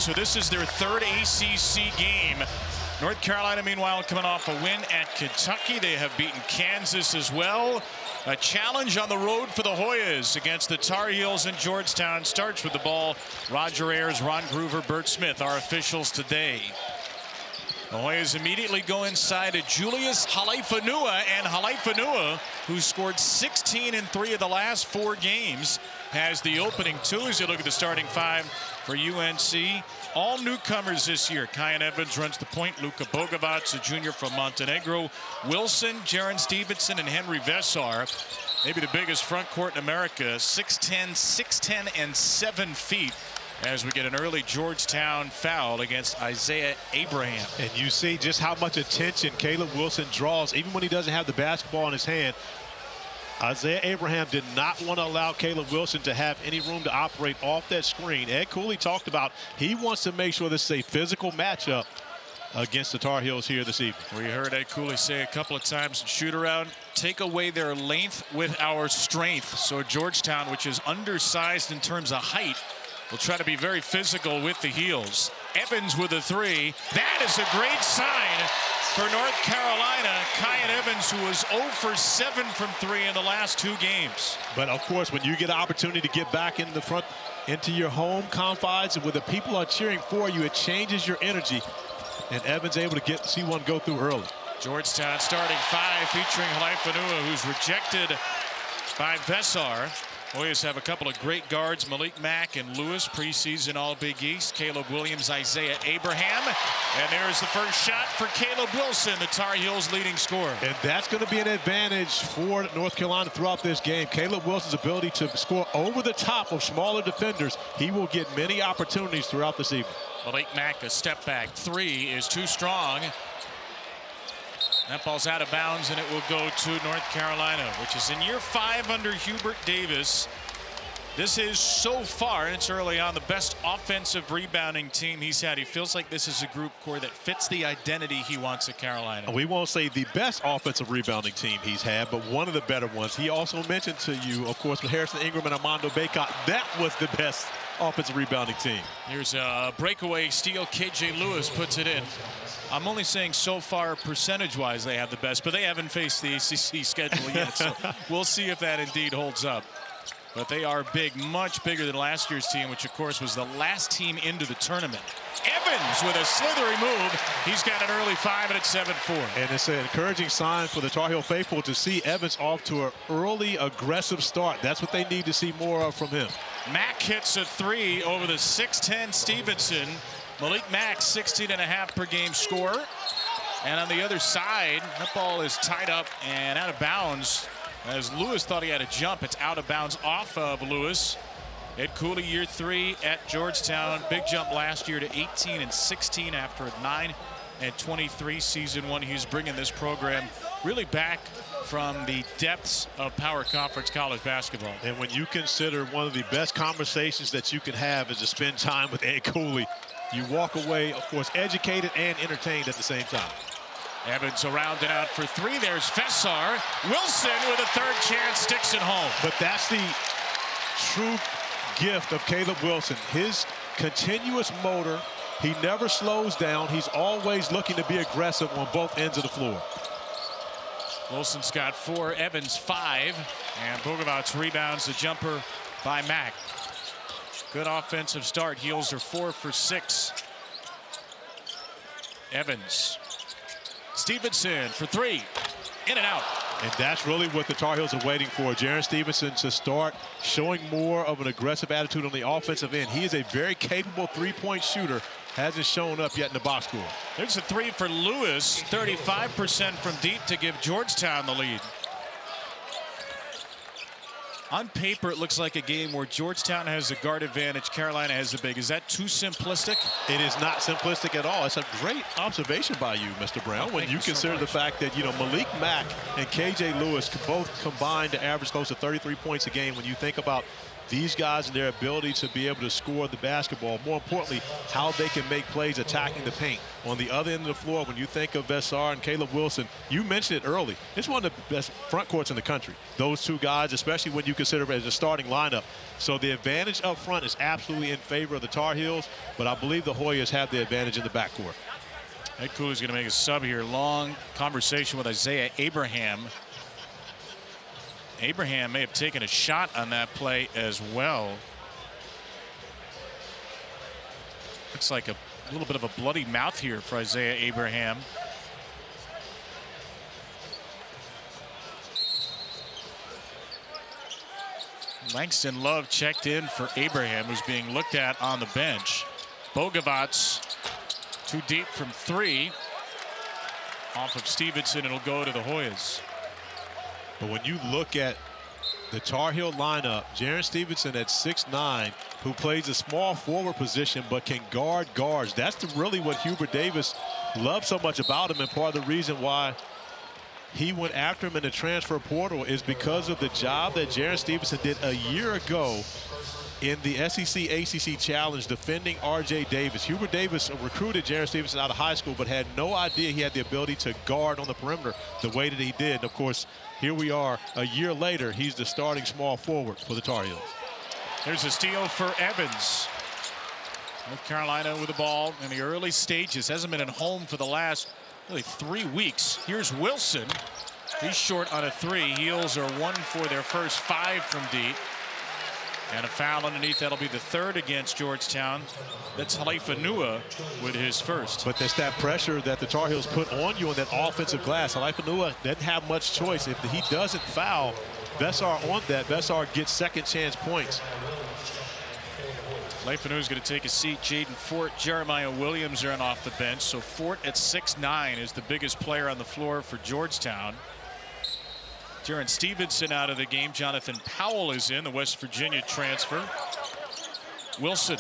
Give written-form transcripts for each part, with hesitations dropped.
So this is their third ACC game. North Carolina, meanwhile, coming off a win at Kentucky. They have beaten Kansas as well. A challenge on the road for the Hoyas against the Tar Heels in Georgetown. Starts with the ball. Roger Ayers, Ron Groover, Bert Smith, our officials today. The Hoyas immediately go inside to Julius Halaifanua, and Halaifanua, who scored 16 in 3 of the last 4 games, has the opening 2 as you look at the starting 5 for UNC. All newcomers this year. Kyan Evans runs the point. Luka Bogavac, a junior from Montenegro. Wilson, Jaron Stevenson, and Henri Veesaar. Maybe the biggest front court in America. 6'10", and 7 feet. As we get an early Georgetown foul against Isaiah Abraham. And you see just how much attention Caleb Wilson draws, even when he doesn't have the basketball in his hand. Isaiah Abraham did not want to allow Caleb Wilson to have any room to operate off that screen. Ed Cooley talked about he wants to make sure this is a physical matchup against the Tar Heels here this evening. We heard Ed Cooley say a couple of times in shoot-around, take away their length with our strength. So Georgetown, which is undersized in terms of height, will try to be very physical with the heels. Evans with a 3. That is a great sign for North Carolina. Kyan Evans, who was 0 for 7 from 3 in the last 2 games. But of course, when you get an opportunity to get back in the front into your home confines and where the people are cheering for you, it changes your energy. And Evans able to see one go through early. Georgetown starting 5 featuring Halaifanua, who's rejected by Vesaar. Hoyas have a couple of great guards, Malik Mack and Lewis, preseason All-Big East. Caleb Williams, Isaiah Abraham. And there's the first shot for Caleb Wilson, the Tar Heels' leading scorer. And that's going to be an advantage for North Carolina throughout this game. Caleb Wilson's ability to score over the top of smaller defenders. He will get many opportunities throughout this evening. Malik Mack, a step back 3 is too strong. That ball's out of bounds, and it will go to North Carolina, which is in year 5 under Hubert Davis. This is so far, and it's early on, the best offensive rebounding team he's had. He feels like this is a group core that fits the identity he wants at Carolina. We won't say the best offensive rebounding team he's had, but one of the better ones. He also mentioned to you, of course, with Harrison Ingram and Armando Bacot, that was the best offensive rebounding team. Here's a breakaway steal. KJ Lewis puts it in. I'm only saying so far percentage-wise they have the best, but they haven't faced the ACC schedule yet, so we'll see if that indeed holds up. But they are big, much bigger than last year's team, which, of course, was the last team into the tournament. Evans with a slithery move. He's got an early 5, and it's 7-4. And it's an encouraging sign for the Tar Heel faithful to see Evans off to an early, aggressive start. That's what they need to see more of from him. Mack hits a 3 over the 6'10" Stevenson. Malik Mack, 16.5 per game scorer. And on the other side, that ball is tied up and out of bounds. As Lewis thought he had a jump, it's out of bounds off of Lewis. Ed Cooley, year 3 at Georgetown. Big jump last year to 18 and 16 after a 9 and 23 season 1. He's bringing this program really back from the depths of power conference college basketball. And when you consider one of the best conversations that you can have is to spend time with Ed Cooley, you walk away, of course, educated and entertained at the same time. Evans around and out for 3. There's Vesaar. Wilson with a 3rd chance, sticks it home. But that's the true gift of Caleb Wilson. His continuous motor. He never slows down. He's always looking to be aggressive on both ends of the floor. Wilson's got 4, Evans 5, and Bogavac rebounds the jumper by Mack. Good offensive start. Heels are 4 for 6. Evans. Stevenson for 3. In and out. And that's really what the Tar Heels are waiting for. Jaron Stevenson to start showing more of an aggressive attitude on the offensive end. He is a very capable 3-point shooter. Hasn't shown up yet in the box score. There's a 3 for Lewis. 35% from deep to give Georgetown the lead. On paper, it looks like a game where Georgetown has the guard advantage, Carolina has the big. Is that too simplistic? It is not simplistic at all. It's a great observation by you, Mr. Brown, when you consider the fact that, Malik Mack and KJ Lewis both combined to average close to 33 points a game. When you think about these guys and their ability to be able to score the basketball. More importantly, how they can make plays attacking the paint. On the other end of the floor, when you think of Vesaar and Caleb Wilson, you mentioned it early. It's one of the best front courts in the country. Those two guys, especially when you consider it as a starting lineup. So the advantage up front is absolutely in favor of the Tar Heels, but I believe the Hoyas have the advantage in the backcourt. Ed Cooley's going to make a sub here. Long conversation with Isaiah Abraham. Abraham may have taken a shot on that play as well. Looks like a little bit of a bloody mouth here for Isaiah Abraham. Langston Love checked in for Abraham, who's being looked at on the bench. Bogavac too deep from three. Off of Stevenson, it'll go to the Hoyas. But when you look at the Tar Heel lineup, Jaren Stevenson at 6'9", who plays a small forward position but can guard guards. That's really what Hubert Davis loves so much about him, and part of the reason why he went after him in the transfer portal is because of the job that Jaren Stevenson did a year ago in the SEC ACC Challenge defending R.J. Davis. Hubert Davis recruited Jaren Stevenson out of high school but had no idea he had the ability to guard on the perimeter the way that he did. And of course, here we are a year later. He's the starting small forward for the Tar Heels. There's a steal for Evans. North Carolina with the ball in the early stages. Hasn't been at home for the last really 3 weeks. Here's Wilson. He's short on a three. Heels are 1 for their first 5 from deep. And a foul underneath. That'll be the third against Georgetown. That's Halifa-Nua with his first. But that's that pressure that the Tar Heels put on you on that offensive glass. Halifa-Nua doesn't have much choice. If he doesn't foul Vesaar on that, Vesaar gets second chance points. Halifa-Nua is going to take a seat. Jaden Fort, Jeremiah Williams are in off the bench. So Fort at 6'9" is the biggest player on the floor for Georgetown. Jaren Stevenson out of the game. Jonathan Powell is in, the West Virginia transfer. Wilson.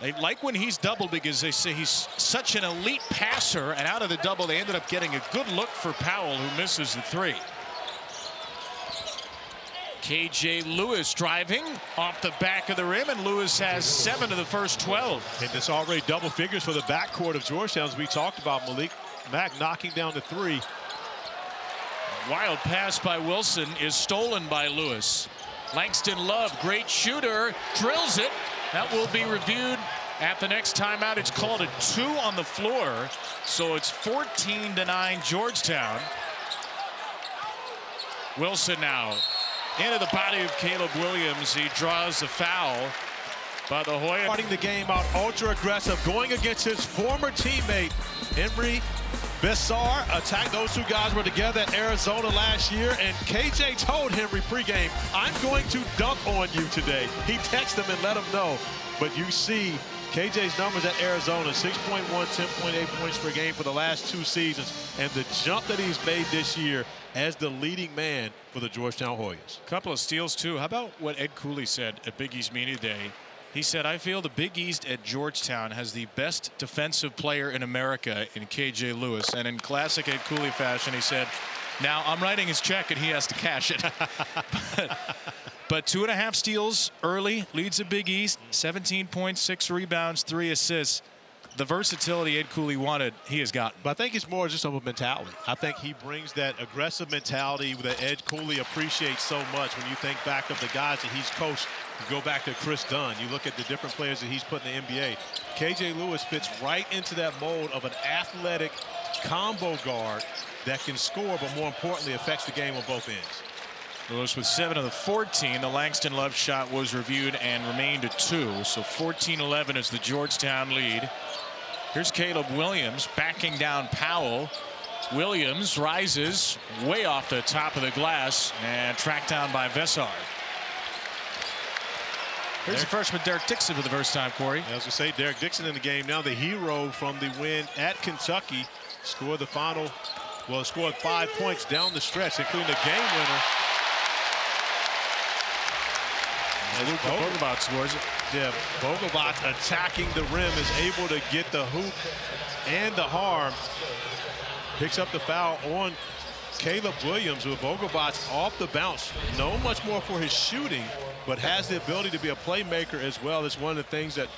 They like when he's doubled because they say he's such an elite passer, and out of the double they ended up getting a good look for Powell, who misses the three. KJ Lewis driving off the back of the rim, and Lewis has 7 of the first 12. And it's already double figures for the backcourt of Georgetown, as we talked about. Malik Mack knocking down the three. Wild pass by Wilson is stolen by Lewis. Langston Love, great shooter, drills it. That will be reviewed at the next timeout. It's called a 2 on the floor, so it's 14-9 Georgetown. Wilson now into the body of Caleb Williams. He draws the foul by the Hoyas. Starting the game out ultra aggressive, going against his former teammate, Henri Veesaar. Attack. Those two guys were together at Arizona last year, and KJ told Henry pregame, I'm going to dunk on you today. He texted him and let him know. But you see KJ's numbers at Arizona, 6.1, 10.8 points per game for the last 2 seasons, and the jump that he's made this year as the leading man for the Georgetown Hoyas. Couple of steals too. How about what Ed Cooley said at Big East Media Day? He said, I feel the Big East at Georgetown has the best defensive player in America in KJ Lewis. And in classic Ed Cooley fashion, he said, now I'm writing his check and he has to cash it. But 2.5 steals early, leads the Big East, 17 points, 6 rebounds, 3 assists. The versatility Ed Cooley wanted, he has gotten. But I think it's more just of a mentality. I think he brings that aggressive mentality that Ed Cooley appreciates so much. When you think back of the guys that he's coached, you go back to Chris Dunn, you look at the different players that he's put in the NBA. KJ Lewis fits right into that mold of an athletic combo guard that can score, but more importantly, affects the game on both ends. Lewis with 7 of the 14. The Langston Love shot was reviewed and remained a 2. So 14-11 is the Georgetown lead. Here's Caleb Williams backing down Powell. Williams rises way off the top of the glass and tracked down by Vesaar. Here's the freshman Derek Dixon for the first time, Corey. As we say, Derek Dixon in the game now, the hero from the win at Kentucky. Scored the final, well, scored 5 points down the stretch, including the game winner. Bogavac scores it. Yeah, Bogavac attacking the rim is able to get the hoop and the harm. Picks up the foul on Caleb Williams with Bogavac off the bounce. No much more for his shooting, but has the ability to be a playmaker as well. It's one of the things that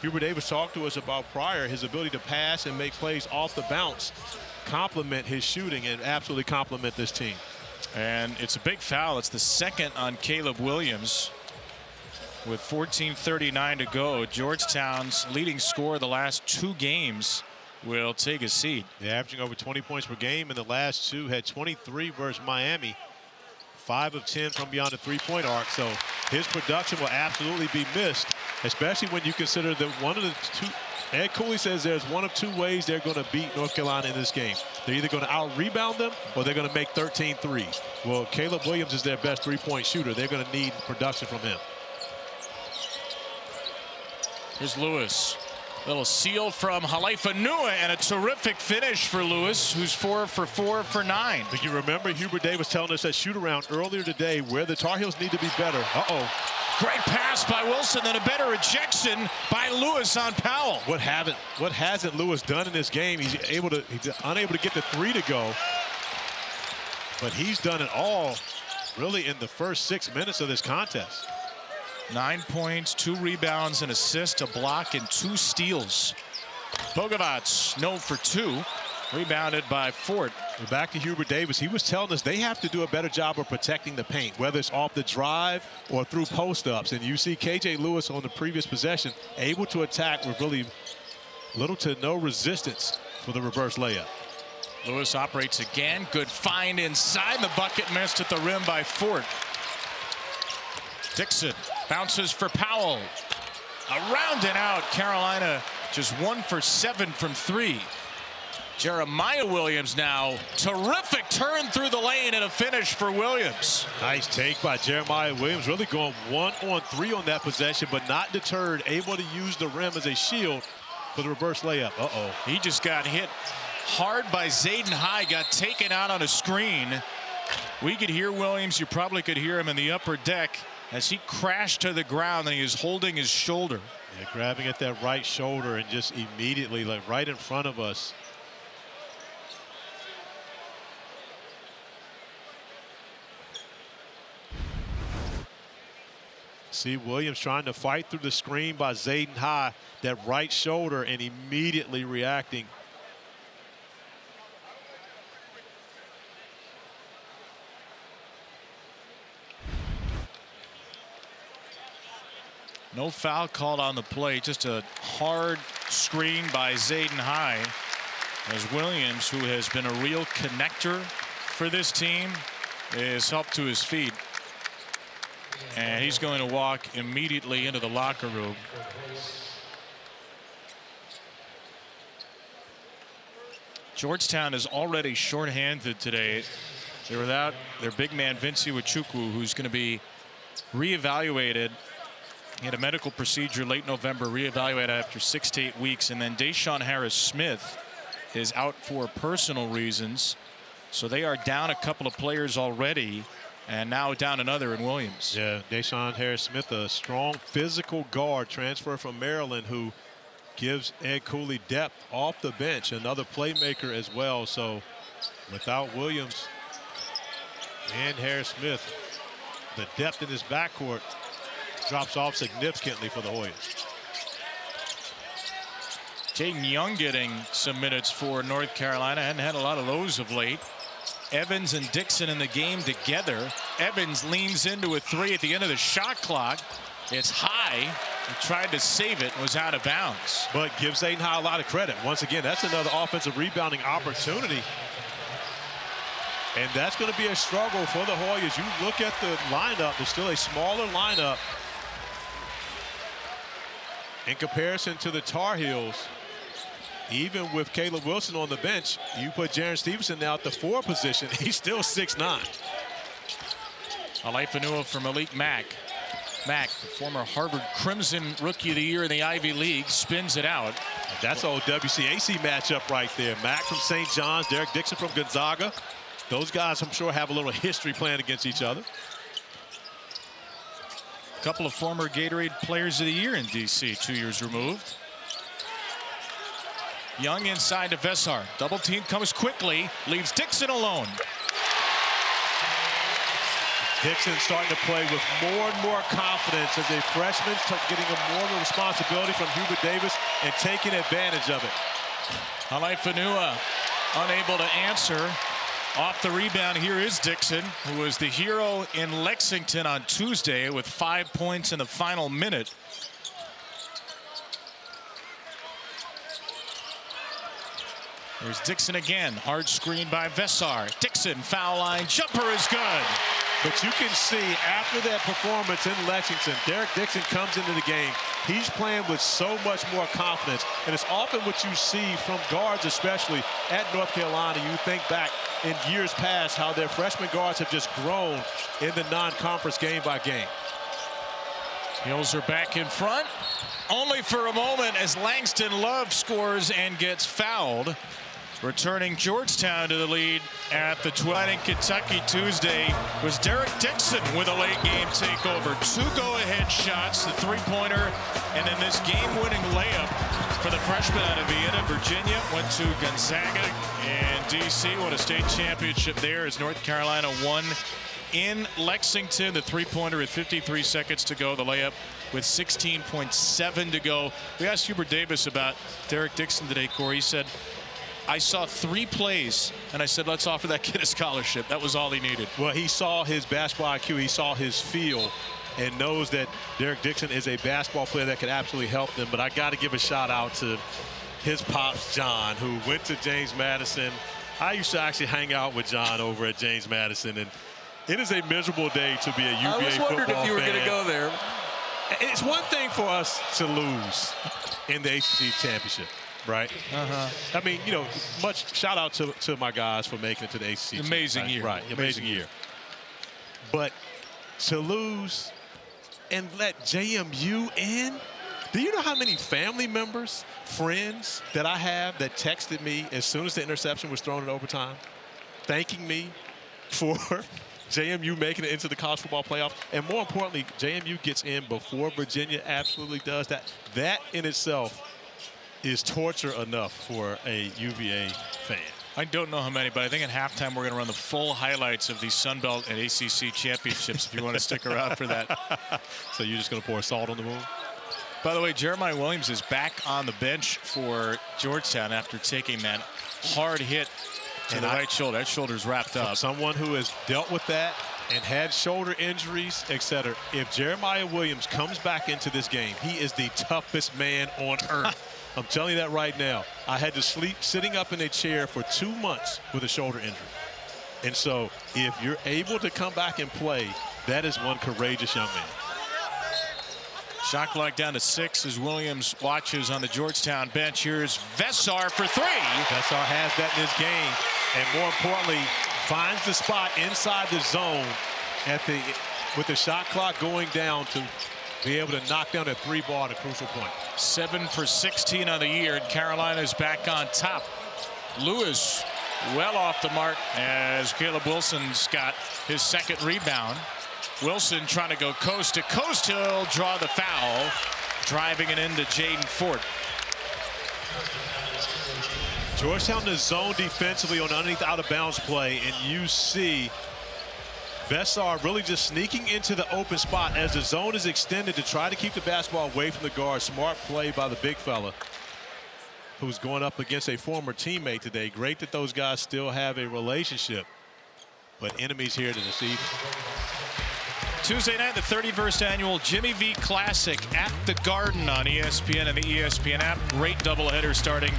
Hubert Davis talked to us about prior, his ability to pass and make plays off the bounce, complement his shooting and absolutely complement this team. And it's a big foul. It's the second on Caleb Williams. With 14:39 to go, Georgetown's leading scorer the last 2 games will take a seat. They're averaging over 20 points per game in the last 2, had 23 versus Miami. 5 of 10 from beyond the 3-point arc. So his production will absolutely be missed, especially when you consider that one of the 2, Ed Cooley says there's 1 of 2 ways they're going to beat North Carolina in this game. They're either going to out-rebound them or they're going to make 13 threes. Well, Caleb Williams is their best 3-point shooter. They're going to need production from him. Here's Lewis. Little seal from Halifa-Nua and a terrific finish for Lewis, who's 4 for 4 for 9. But you remember Hubert Davis telling us that shoot-around earlier today where the Tar Heels need to be better. Uh-oh. Great pass by Wilson, then a better rejection by Lewis on Powell. What hasn't Lewis done in this game? He's unable to get the 3 to go. But he's done it all really in the first 6 minutes of this contest. 9 points, 2 rebounds, an assist, a block, and 2 steals. Bogavac, no for 2. Rebounded by Fort. Back to Hubert Davis. He was telling us they have to do a better job of protecting the paint, whether it's off the drive or through post-ups. And you see KJ Lewis on the previous possession able to attack with really little to no resistance for the reverse layup. Lewis operates again. Good find inside. The bucket missed at the rim by Fort. Dixon bounces for Powell. Around and out. Carolina just 1 for 7 from 3. Jeremiah Williams now. Terrific turn through the lane and a finish for Williams. Nice take by Jeremiah Williams. Really going 1-on-3 on that possession, but not deterred. Able to use the rim as a shield for the reverse layup. Uh-oh. He just got hit hard by Zayden High. Got taken out on a screen. We could hear Williams. You probably could hear him in the upper deck as he crashed to the ground, and he is holding his shoulder. Yeah, grabbing at that right shoulder and just immediately, like right in front of us. See Williams trying to fight through the screen by Zayden High, that right shoulder, and immediately reacting. No foul called on the play, just a hard screen by Zayden High, as Williams, who has been a real connector for this team, is helped to his feet. And he's going to walk immediately into the locker room. Georgetown is already shorthanded today. They're without their big man Vinci Wachukwu, who's going to be reevaluated. He had a medical procedure late November, reevaluated after 6 to 8 weeks. And then Deshaun Harris-Smith is out for personal reasons. So they are down a couple of players already, and now down another in Williams. Yeah, Deshaun Harris-Smith, a strong physical guard, transfer from Maryland, who gives Ed Cooley depth off the bench, another playmaker as well. So without Williams and Harris-Smith, the depth in his backcourt drops off significantly for the Hoyas. Jaden Young getting some minutes for North Carolina. Hadn't had a lot of those of late. Evans and Dixon in the game together. Evans leans into a 3 at the end of the shot clock. It's high. He tried to save it, was out of bounds. But gives Zayden High a lot of credit. Once again, that's another offensive rebounding opportunity. And that's going to be a struggle for the Hoyas. You look at the lineup, it's still a smaller lineup in comparison to the Tar Heels. Even with Caleb Wilson on the bench, you put Jaren Stevenson now at the 4 position. He's still 6'9". Halifa-Nua for Malik Mack. Mack, the former Harvard Crimson Rookie of the Year in the Ivy League, spins it out. And that's old WCAC matchup right there. Mack from St. John's, Derek Dixon from Gonzaga. Those guys, I'm sure, have a little history playing against each other. A couple of former Gatorade Players of the Year in D.C., 2 years removed. Young inside to Vesaar. Double team comes quickly, leaves Dixon alone. Dixon starting to play with more and more confidence as a freshman, getting more of a responsibility from Hubert Davis and taking advantage of it. Alaifanua unable to answer. Off the rebound, here is Dixon, who was the hero in Lexington on Tuesday with 5 points in the final minute. There's Dixon again. Hard screen by Vesaar. Dixon, foul line, jumper is good. But you can see after that performance in Lexington, Derek Dixon comes into the game. He's playing with so much more confidence. And it's often what you see from guards, especially at North Carolina. You think back in years past how their freshman guards have just grown in the non-conference game by game. Hills are back in front. Only for a moment as Langston Love scores and gets fouled. Returning Georgetown to the lead at the 12 in Kentucky Tuesday was Derek Dixon with a late game takeover. 2 go-ahead shots, the three-pointer, and then this game-winning layup for the freshman out of Vienna. Virginia went to Gonzaga and D.C. won a state championship there as North Carolina won in Lexington. The three-pointer with 53 seconds to go. The layup with 16.7 to go. We asked Hubert Davis about Derek Dixon today, Corey. He said, I saw 3 plays, and I said, let's offer that kid a scholarship. That was all he needed. Well, he saw his basketball IQ. He saw his feel and knows that Derek Dixon is a basketball player that could absolutely help them. But I got to give a shout-out to his pops, John, who went to James Madison. I used to actually hang out with John over at James Madison, and it is a miserable day to be a UVA football fan. I was wondering if you were going to go there. It's one thing for us to lose in the ACC championship. Right. I mean, you know, much shout out to my guys for making it to the ACC. Amazing year. Right. Amazing year. But to lose and let JMU in. Do you know how many family members, friends that I have that texted me as soon as the interception was thrown in overtime, thanking me for JMU making it into the college football playoff? And more importantly, JMU gets in before Virginia absolutely does that. That in itself is torture enough for a UVA fan. I don't know how many, but I think at halftime we're going to run the full highlights of the Sun Belt and ACC championships if you want to stick around for that. So you're just going to pour salt on the wound? By the way, Jeremiah Williams is back on the bench for Georgetown after taking that hard hit to the right shoulder. That shoulder's wrapped up. Someone who has dealt with that and had shoulder injuries, etc. If Jeremiah Williams comes back into this game, he is the toughest man on earth. I'm telling you that right now. I had to sleep sitting up in a chair for 2 months with a shoulder injury. And so if you're able to come back and play, that is one courageous young man. Shot clock down to 6 as Williams watches on the Georgetown bench. Here's Vesaar for 3. Vesaar has that in his game, and more importantly, finds the spot inside the zone with the shot clock going down to be able to knock down a 3-ball at a crucial point. 7 for 16 on the year, and Carolina's back on top. Lewis well off the mark as Caleb Wilson's got his second rebound. Wilson trying to go coast to coast. He'll draw the foul, driving it into Jaden Ford. Georgetown is zone defensively on underneath out-of-bounds play, and you see Vesaar really just sneaking into the open spot as the zone is extended to try to keep the basketball away from the guard. Smart play by the big fella who's going up against a former teammate today. Great that those guys still have a relationship, but enemies here to this evening. Tuesday night, the 31st annual Jimmy V Classic at the Garden on ESPN and the ESPN app. Great doubleheader starting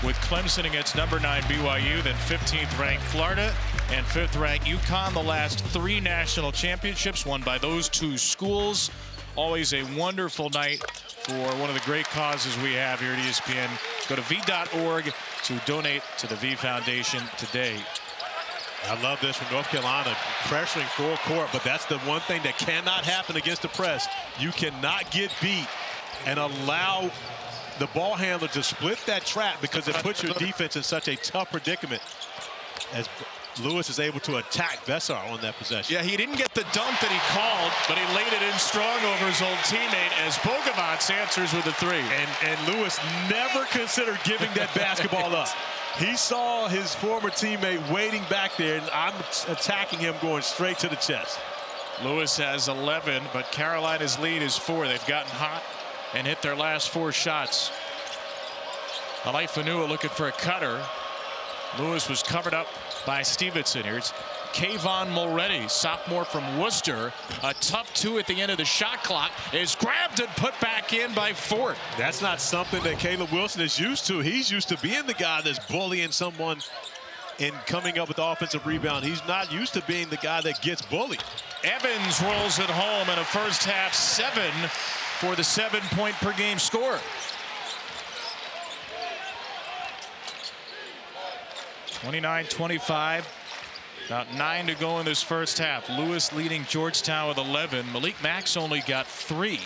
with Clemson against number 9 BYU, then 15th ranked Florida and 5th ranked UConn. The last 3 national championships won by those 2 schools. Always a wonderful night for one of the great causes we have here at ESPN. Go to v.org to donate to the V Foundation today. I love this from North Carolina, pressuring full court, but that's the one thing that cannot happen against the press. You cannot get beat and allow the ball handler to split that trap, because it puts your defense in such a tough predicament as Lewis is able to attack Vesaar on that possession. Yeah, he didn't get the dunk that he called, but he laid it in strong over his old teammate as Bogavac answers with a 3. And Lewis never considered giving that basketball up. He saw his former teammate waiting back there, and I'm attacking him, going straight to the chest. Lewis has 11, but Carolina's lead is 4. They've gotten hot and hit their last 4 shots. Alaifanua looking for a cutter. Lewis was covered up by Stevenson. Here's Kayvon Mulready, sophomore from Worcester. A tough 2 at the end of the shot clock is grabbed and put back in by Fort. That's not something that Caleb Wilson is used to. He's used to being the guy that's bullying someone and coming up with the offensive rebound. He's not used to being the guy that gets bullied. Evans rolls it home in a first half 7 for the 7-point per game score. 29-25. About 9 to go in this first half. Lewis leading Georgetown with 11. Malik Mack's only got 3.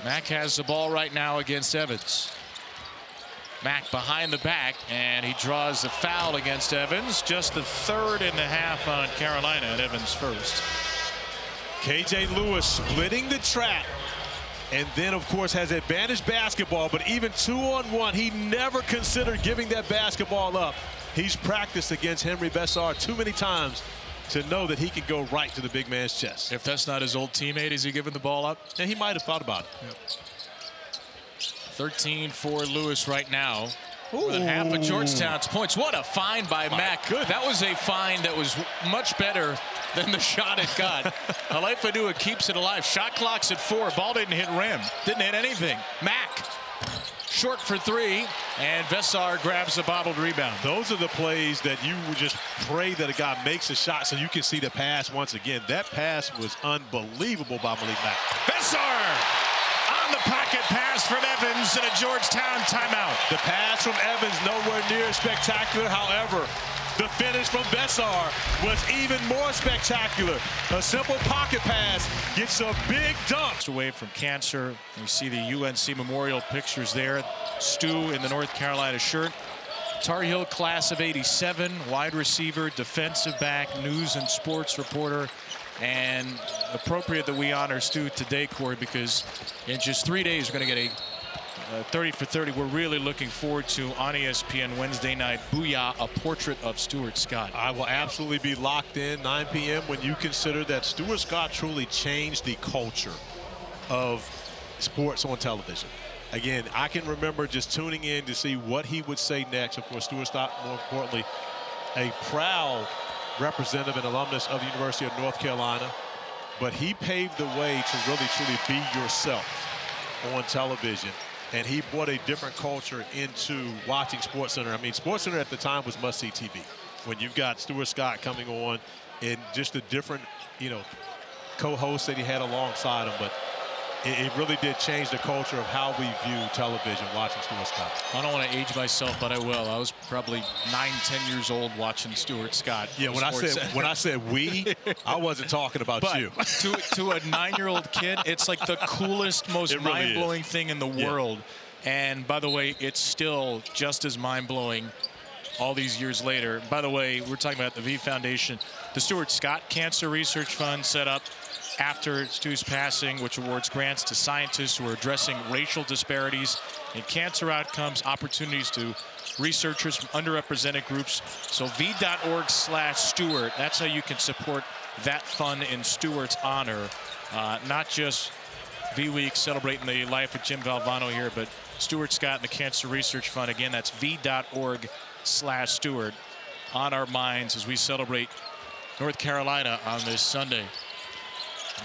Mack has the ball right now against Evans. Mack behind the back, and he draws the foul against Evans. Just the 3rd in the half on Carolina, and Evans first. KJ Lewis splitting the trap, and then of course has advantage basketball, but even 2-on-1, he never considered giving that basketball up. He's practiced against Henri Veesaar too many times to know that he can go right to the big man's chest. If that's not his old teammate, is he giving the ball up? And he might have thought about it. Yep. 13 for Lewis right now. More than half of Georgetown's points. What a find by Mack. Good. That was a find that was much better than the shot it got. Alaifanua keeps it alive. Shot clock's at 4. Ball didn't hit rim. Didn't hit anything. Mack short for 3, and Vesaar grabs a bobbled rebound. Those are the plays that you would just pray that a guy makes a shot so you can see the pass once again. That pass was unbelievable by Malik Mack. Vesaar on the pocket pass from Evans and a Georgetown timeout. The pass from Evans nowhere near spectacular. However, the finish from Vesaar was even more spectacular. A simple pocket pass gets a big dunk. Away from cancer. You see the UNC Memorial pictures there. Stu in the North Carolina shirt. Tar Heel class of '87, wide receiver, defensive back, news and sports reporter. And appropriate that we honor Stu today, Corey, because in just 3 days we're going to get a 30 for 30. We're really looking forward to on ESPN Wednesday night. Booyah, a portrait of Stuart Scott. I will absolutely be locked in 9 p.m. when you consider that Stuart Scott truly changed the culture of sports on television. Again, I can remember just tuning in to see what he would say next. Of course, Stuart Scott, more importantly, a proud representative and alumnus of the University of North Carolina, but he paved the way to really truly be yourself on television, and he brought a different culture into watching SportsCenter. I mean, SportsCenter at the time was must-see TV. When you've got Stuart Scott coming on and just a different, co-host that he had alongside him, but it really did change the culture of how we view television watching Stuart Scott. I don't want to age myself, but I will. I was probably 9-10 years old watching Stuart Scott. Yeah, when I said we, I wasn't talking about you. to a 9-year-old kid, it's like the coolest, most It really mind-blowing thing in the world. And by the way, it's still just as mind-blowing all these years later. By the way, we're talking about the V Foundation, the Stuart Scott Cancer Research Fund set up after Stu's passing, which awards grants to scientists who are addressing racial disparities in cancer outcomes, opportunities to researchers from underrepresented groups. So v.org/Stuart, that's how you can support that fund in Stuart's honor. Not just V Week celebrating the life of Jim Valvano here, but Stuart Scott and the Cancer Research Fund. Again, that's v.org/Stuart on our minds as we celebrate North Carolina on this Sunday.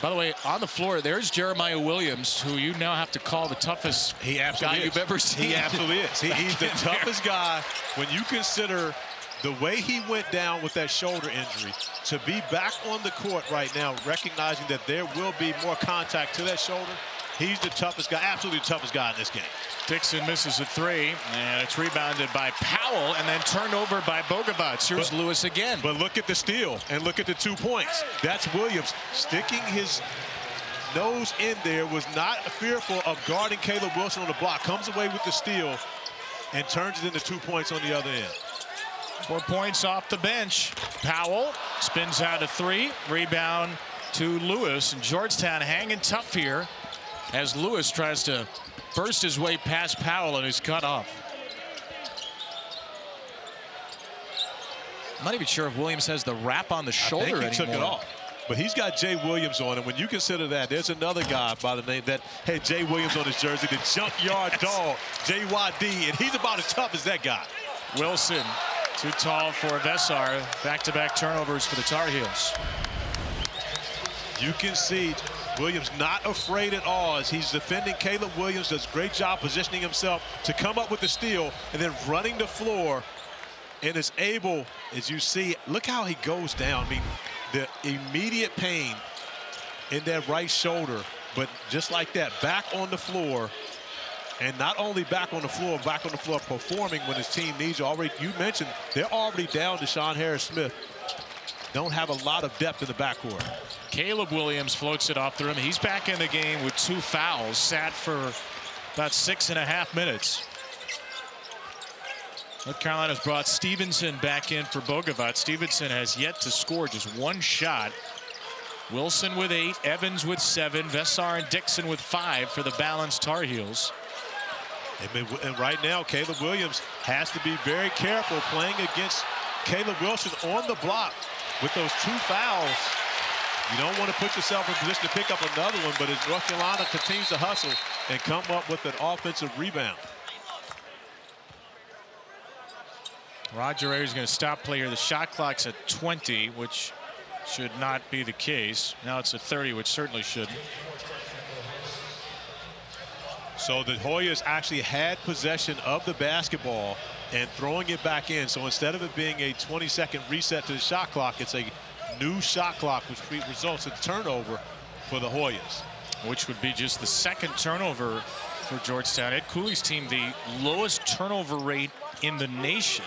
By the way, on the floor, there's Jeremiah Williams, who you now have to call the toughest guy you've ever seen. He absolutely is. He's the toughest guy. When you consider the way he went down with that shoulder injury, to be back on the court right now, recognizing that there will be more contact to that shoulder, he's the toughest guy, absolutely the toughest guy in this game. Dixon misses a 3, and it's rebounded by Powell and then turned over by Bogavac. Here's Lewis again. But look at the steal and look at the 2 points. That's Williams sticking his nose in there, was not fearful of guarding Caleb Wilson on the block. Comes away with the steal and turns it into 2 points on the other end. 4 points off the bench. Powell spins out a 3. Rebound to Lewis. And Georgetown hanging tough here as Lewis tries to burst his way past Powell and is cut off. I'm not even sure if Williams has the wrap on the shoulder anymore. I think he took it off. But he's got Jay Williams on, and when you consider that, there's another guy by the name that had Jay Williams on his jersey, the junkyard dog, JYD, and he's about as tough as that guy. Wilson, too tall for Vesaar. Back-to-back turnovers for the Tar Heels. You can see Williams not afraid at all as he's defending Caleb Williams. Does a great job positioning himself to come up with the steal and then running the floor, and is able, as you see, look how he goes down. I mean, the immediate pain in that right shoulder, but just like that, back on the floor. And not only back on the floor performing when his team needs you. Already, you mentioned they're already down to Sean Harris-Smith. Don't have a lot of depth in the backcourt. Caleb Williams floats it off the rim. He's back in the game with 2 fouls, sat for about 6.5 minutes. North Carolina's brought Stevenson back in for Bogavac. Stevenson has yet to score, just 1 shot. Wilson with 8, Evans with 7, Vesaar and Dixon with 5 for the balanced Tar Heels. And right now, Caleb Williams has to be very careful playing against Caleb Wilson on the block with those 2 fouls. You don't want to put yourself in position to pick up another one, but as North Carolina continues to hustle and come up with an offensive rebound. Roger Ayers is going to stop play here. The shot clock's at 20, which should not be the case. Now it's at 30, which certainly shouldn't. So the Hoyas actually had possession of the basketball and throwing it back in. So instead of it being a 20-second reset to the shot clock, it's a new shot clock, which results in turnover for the Hoyas. Which would be just the 2nd turnover for Georgetown. Ed Cooley's team, the lowest turnover rate in the nation,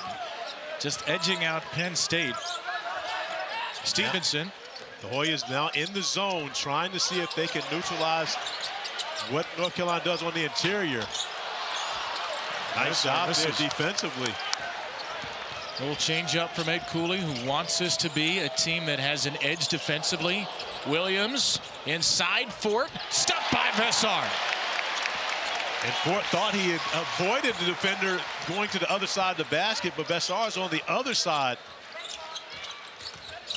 just edging out Penn State. Stevenson. The Hoyas now in the zone, trying to see if they can neutralize what North Carolina does on the interior. Nice job there defensively. A little change up from Ed Cooley, who wants this to be a team that has an edge defensively. Williams inside Fort, stopped by Vesaar. And Fort thought he had avoided the defender going to the other side of the basket, but Vesaar's on the other side.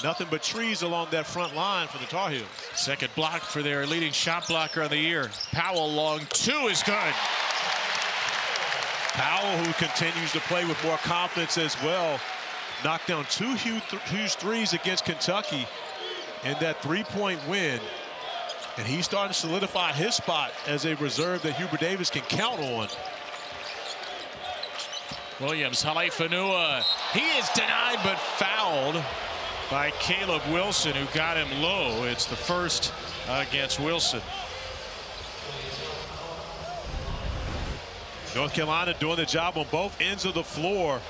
Nothing but trees along that front line for the Tar Heels. Second block for their leading shot blocker of the year. Powell long 2 is good. Powell, who continues to play with more confidence as well, knocked down 2 huge threes against Kentucky in that 3-point win. And he's starting to solidify his spot as a reserve that Hubert Davis can count on. Williams, Halifanua, he is denied but fouled by Caleb Wilson, who got him low. It's the first against Wilson. North Carolina doing the job on both ends of the floor.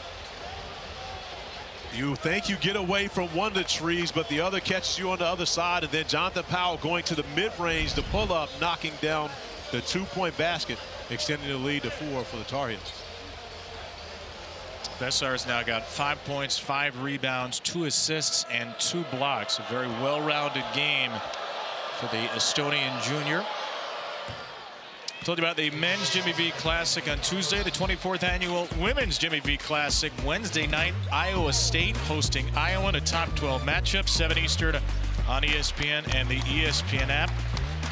You think you get away from one of the trees, but the other catches you on the other side, and then Jonathan Powell going to the mid-range to pull up, knocking down the 2-point basket, extending the lead to 4 for the Tar Heels. Vesaar's now got 5 points, 5 rebounds, 2 assists, and 2 blocks. A very well-rounded game for the Estonian junior. Told you about the men's Jimmy V Classic on Tuesday, the 24th annual women's Jimmy V Classic Wednesday night. Iowa State hosting Iowa in a top 12 matchup, 7 Eastern on ESPN and the ESPN app.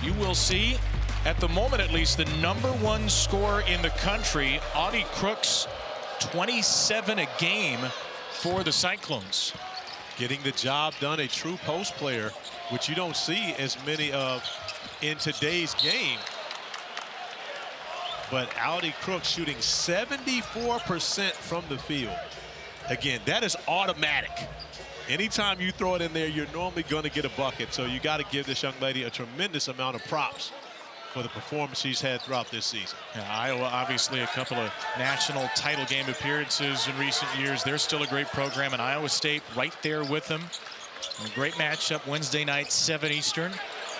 You will see, at the moment at least, the #1 scorer in the country, Audie Crooks, 27 a game for the Cyclones. Getting the job done, a true post player, which you don't see as many of in today's game. But Audie Crooks shooting 74% from the field. Again, that is automatic. Anytime you throw it in there, you're normally going to get a bucket. So you got to give this young lady a tremendous amount of props for the performance she's had throughout this season. Yeah, Iowa, obviously a couple of national title game appearances in recent years. They're still a great program, and Iowa State right there with them. A great matchup Wednesday night, 7 Eastern.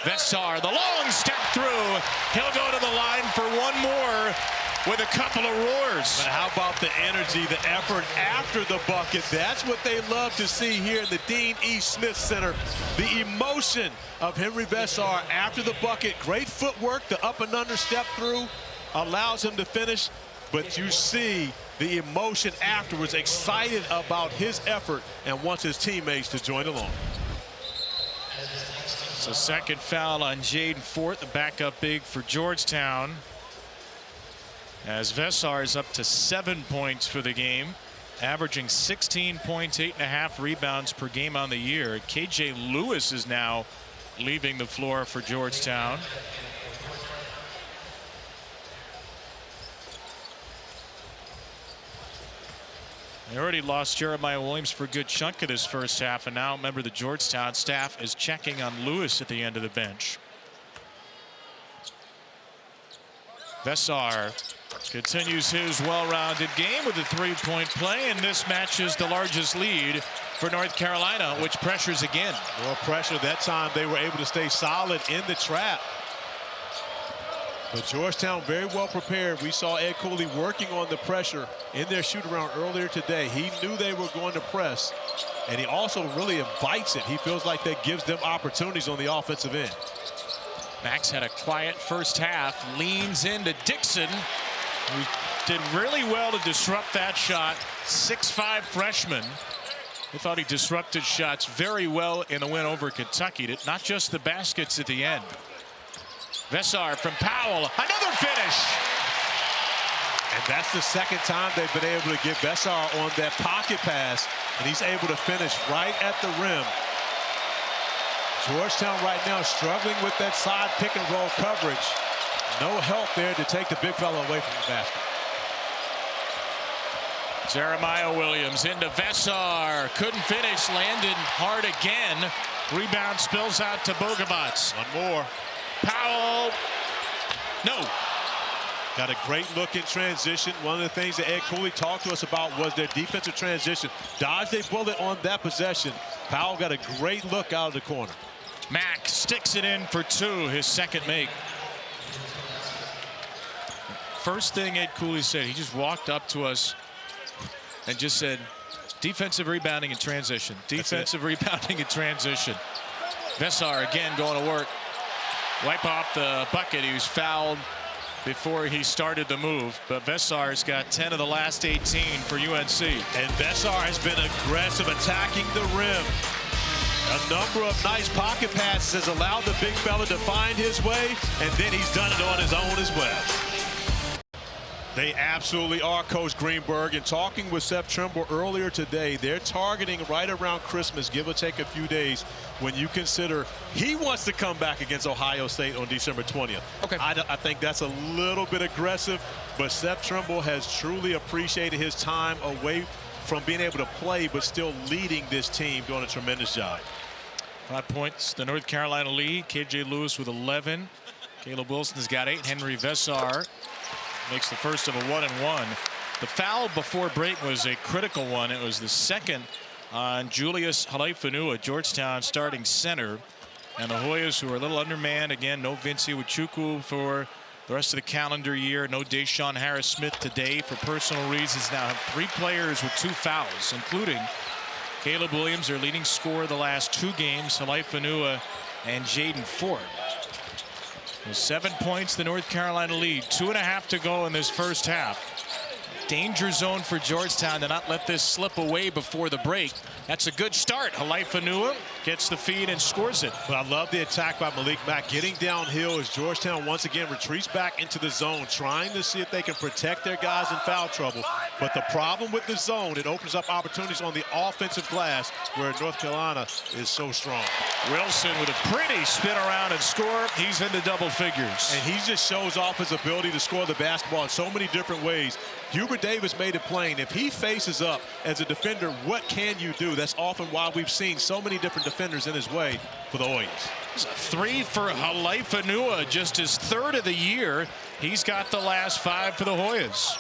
Vesaar, the long step through. He'll go to the line for one more with a couple of roars. But how about the energy, the effort after the bucket? That's what they love to see here in the Dean E. Smith Center. The emotion of Henri Veesaar after the bucket. Great footwork, the up and under step through allows him to finish. but you see the emotion afterwards, excited about his effort and wants his teammates to join along. It's a second foul on Jaden Fort, the backup big for Georgetown, as Vesaar is up to 7 points for the game, averaging 16 points, 8.5 rebounds per game on the year. KJ Lewis is now leaving the floor for Georgetown. They already lost Jeremiah Williams for a good chunk of this first half, and now remember the Georgetown staff is checking on Lewis at the end of the bench. Vesaar continues his well-rounded game with a three-point play, and this matches the largest lead for North Carolina, which pressures again. More pressure. That time they were able to stay solid in the trap. But Georgetown very well prepared. We saw Ed Cooley working on the pressure in their shoot-around earlier today. He knew they were going to press, and he also really invites it. He feels like that gives them opportunities on the offensive end. Max had a quiet first half, leans into Dixon, who did really well to disrupt that shot. 6'5" freshman. I thought he disrupted shots very well in the win over Kentucky. Not just the baskets at the end. Vesaar from Powell, another finish. And that's the second time they've been able to get Vesaar on that pocket pass, and he's able to finish right at the rim. Georgetown right now struggling with that side pick and roll coverage. No help there to take the big fella away from the basket. Jeremiah Williams into Vesaar, couldn't finish, landed hard again. Rebound spills out to Bogavac. One more. Powell, no. Got a great look in transition. One of the things that Ed Cooley talked to us about was their defensive transition. Dodged a bullet on that possession. Powell got a great look out of the corner. Mack sticks it in for two, his second make. First thing Ed Cooley said, he just walked up to us and just said, defensive rebounding and transition. Defensive rebounding and transition. Vesaar again going to work. Wipe off the bucket. He was fouled before he started the move, but Vesaar's got 10 of the last 18 for UNC. And Vesaar has been aggressive attacking the rim. A number of nice pocket passes has allowed the big fella to find his way, and then he's done it on his own as well. They absolutely are, Coach Greenberg. And talking with Seth Trimble earlier today, they're targeting right around Christmas, give or take a few days, when you consider he wants to come back against Ohio State on December 20th. Okay. I think that's a little bit aggressive, but Seth Trimble has truly appreciated his time away from being able to play, but still leading this team, doing a tremendous job. 5 points, the North Carolina lead. KJ Lewis with 11. Caleb Wilson's got 8. Henri Veesaar makes the first of a 1-and-1. The foul before break was a critical one. It was the second on Julius Halaifanua, Georgetown starting center. And the Hoyas, who are a little undermanned, again, no Vinci Wachukwu for the rest of the calendar year. No Deshaun Harris-Smith today for personal reasons. Now have 3 players with 2 fouls, including Caleb Williams, their leading scorer the last 2 games, Halaifanua and Jaden Fort. 7 points, the North Carolina lead. 2.5 to go in this first half. Danger zone for Georgetown to not let this slip away before the break. That's a good start. Halaifanua gets the feed and scores it. But I love the attack by Malik Mack getting downhill as Georgetown once again retreats back into the zone, trying to see if they can protect their guys in foul trouble. But the problem with the zone, it opens up opportunities on the offensive glass where North Carolina is so strong. Wilson with a pretty spin around and score. He's into double figures. And he just shows off his ability to score the basketball in so many different ways. Hubert Davis made it plain. If he faces up as a defender, what can you do? That's often why we've seen so many different defenders in his way for the Hoyas. It's a 3 for Halaifanua, just his 3rd of the year. He's got the last 5 for the Hoyas.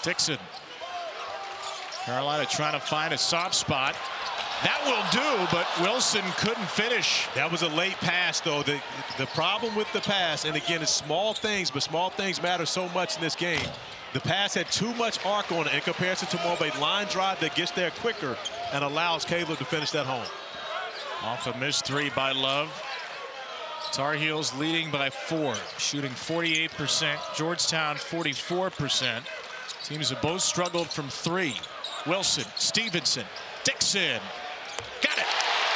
Dixon. Carolina trying to find a soft spot. That will do, but Wilson couldn't finish. That was a late pass, though. The problem with the pass, and again, it's small things, but small things matter so much in this game. The pass had too much arc on it in comparison to more of a line drive that gets there quicker and allows Caleb to finish that home. Off a missed three by Love. Tar Heels leading by 4, shooting 48%. Georgetown 44%. Teams have both struggled from 3. Wilson, Stevenson, Dixon. Got it.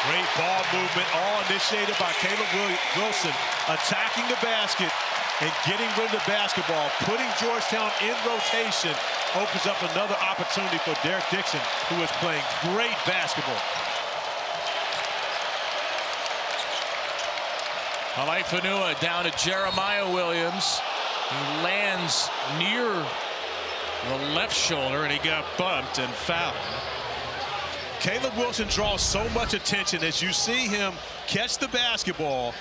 Great ball movement, all initiated by Caleb Wilson, attacking the basket and getting rid of the basketball, putting Georgetown in rotation, opens up another opportunity for Derek Dixon, who is playing great basketball. Halaifanua down to Jeremiah Williams. He lands near the left shoulder, and he got bumped and fouled. Caleb Wilson draws so much attention. As you see him catch the basketball,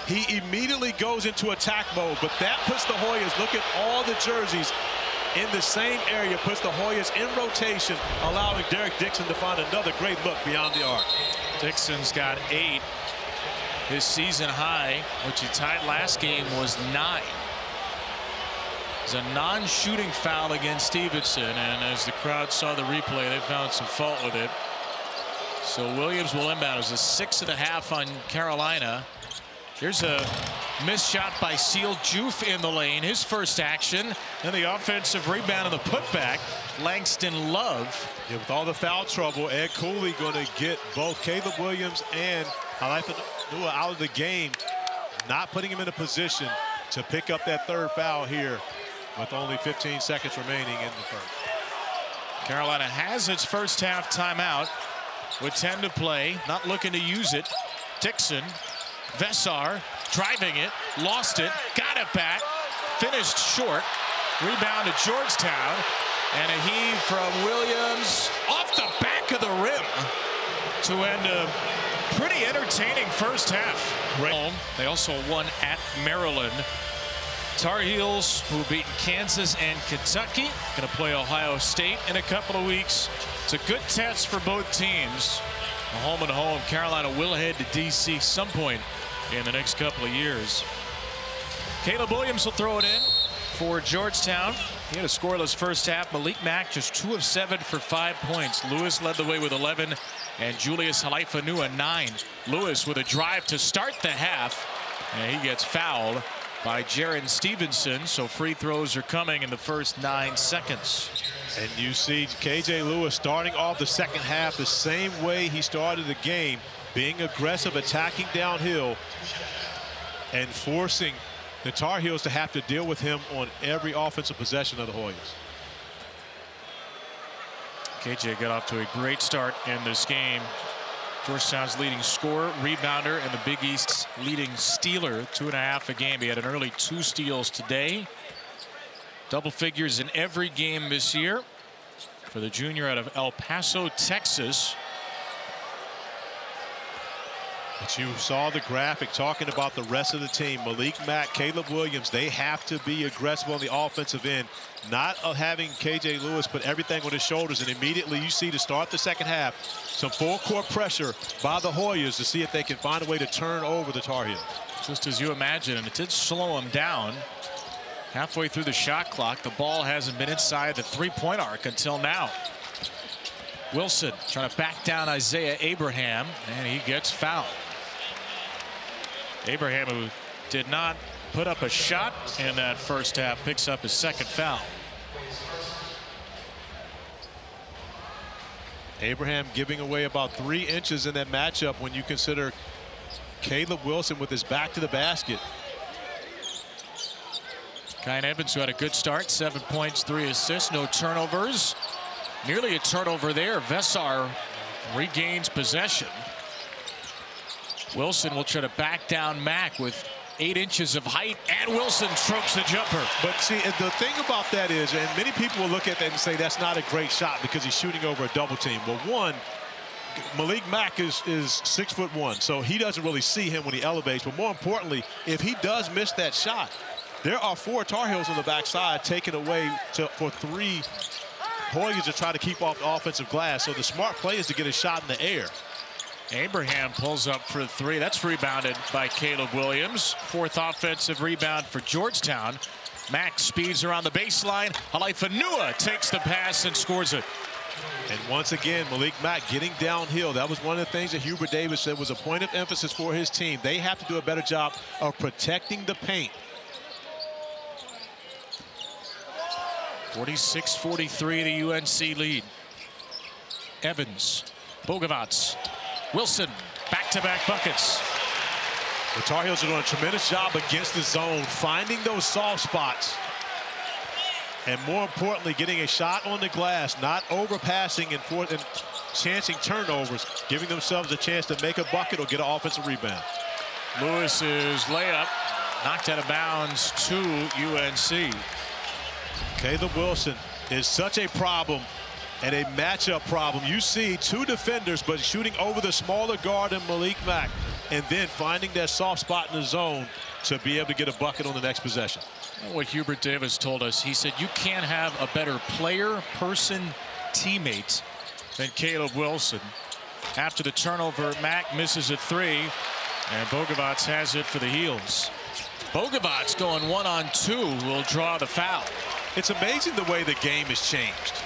he immediately goes into attack mode, but that puts the Hoyas, look at all the jerseys in the same area, puts the Hoyas in rotation, allowing Derek Dixon to find another great look beyond the arc. Dixon's got 8. His season high, which he tied last game, was 9. It's a non-shooting foul against Stevenson, and as the crowd saw the replay, they found some fault with it. So Williams will inbound. It was a 6.5 on Carolina. Here's a missed shot by Seal Joof in the lane. His first action. Then the offensive rebound and the putback. Langston Love. Yeah, with all the foul trouble, Ed Cooley going to get both Caleb Williams and Halaifanua out of the game, not putting him in a position to pick up that third foul here with only 15 seconds remaining in the first. Carolina has its first half timeout with 10 to play, not looking to use it. Dixon, Vesaar driving it, lost it, got it back, finished short. Rebound to Georgetown, and a heave from Williams off the back of the rim to end a pretty entertaining first half. Home. They also won at Maryland. Tar Heels, who beat Kansas and Kentucky, going to play Ohio State in a couple of weeks. It's a good test for both teams. A home and home. Carolina will head to D.C. some point in the next couple of years. Caleb Williams will throw it in for Georgetown. He had a scoreless first half. Malik Mack just 2 of 7 for 5 points. Lewis led the way with 11, and Julius Halaifanua 9. Lewis with a drive to start the half, and he gets fouled by Jaren Stevenson, so free throws are coming in the first 9 seconds. And you see KJ Lewis starting off the second half the same way he started the game, being aggressive, attacking downhill, and forcing the Tar Heels to have to deal with him on every offensive possession of the Hoyas. KJ got off to a great start in this game. Georgetown's leading scorer, rebounder, and the Big East's leading stealer, 2.5 a game. He had an early 2 steals today. Double figures in every game this year for the junior out of El Paso, Texas. But you saw the graphic talking about the rest of the team. Malik Mack, Caleb Williams, they have to be aggressive on the offensive end. Not having KJ Lewis put everything on his shoulders, and immediately you see to start the second half some full court pressure by the Hoyas to see if they can find a way to turn over the Tar Heels. Just as you imagine, and it did slow him down. Halfway through the shot clock, the ball hasn't been inside the 3-point arc until now. Wilson trying to back down Isaiah Abraham, and he gets fouled. Abraham, who did not put up a shot in that first half, picks up his second foul. Abraham giving away about 3 inches in that matchup when you consider Caleb Wilson with his back to the basket. Kyan Evans, who had a good start, 7 points, 3 assists, no turnovers. Nearly a turnover there. Vesaar regains possession. Wilson will try to back down Mack with 8 inches of height, and Wilson strokes the jumper. But see, the thing about that is, and many people will look at that and say that's not a great shot because he's shooting over a double team. Well, one, Malik Mack is 6'1", so he doesn't really see him when he elevates. But more importantly, if he does miss that shot, there are 4 Tar Heels on the backside taken away for 3 Hoyas to try to keep off the offensive glass. So the smart play is to get a shot in the air. Abraham pulls up for 3. That's rebounded by Caleb Williams. 4th offensive rebound for Georgetown. Mack speeds around the baseline. Halaifanua takes the pass and scores it. And once again, Malik Mack getting downhill. That was one of the things that Hubert Davis said was a point of emphasis for his team. They have to do a better job of protecting the paint. 46-43, the UNC lead. Evans, Bogavac, Wilson, back-to-back buckets. The Tar Heels are doing a tremendous job against the zone, finding those soft spots. And more importantly, getting a shot on the glass, not overpassing and chancing turnovers, giving themselves a chance to make a bucket or get an offensive rebound. Lewis's layup knocked out of bounds to UNC. Caleb Wilson is such a problem and a matchup problem. You see two defenders, but shooting over the smaller guard than Malik Mack, and then finding that soft spot in the zone to be able to get a bucket on the next possession. What Hubert Davis told us, he said you can't have a better player, person, teammate than Caleb Wilson. After the turnover, Mack misses a three, and Bogavac has it for the Heels. Bogavac going 1-on-2 will draw the foul. It's amazing the way the game has changed.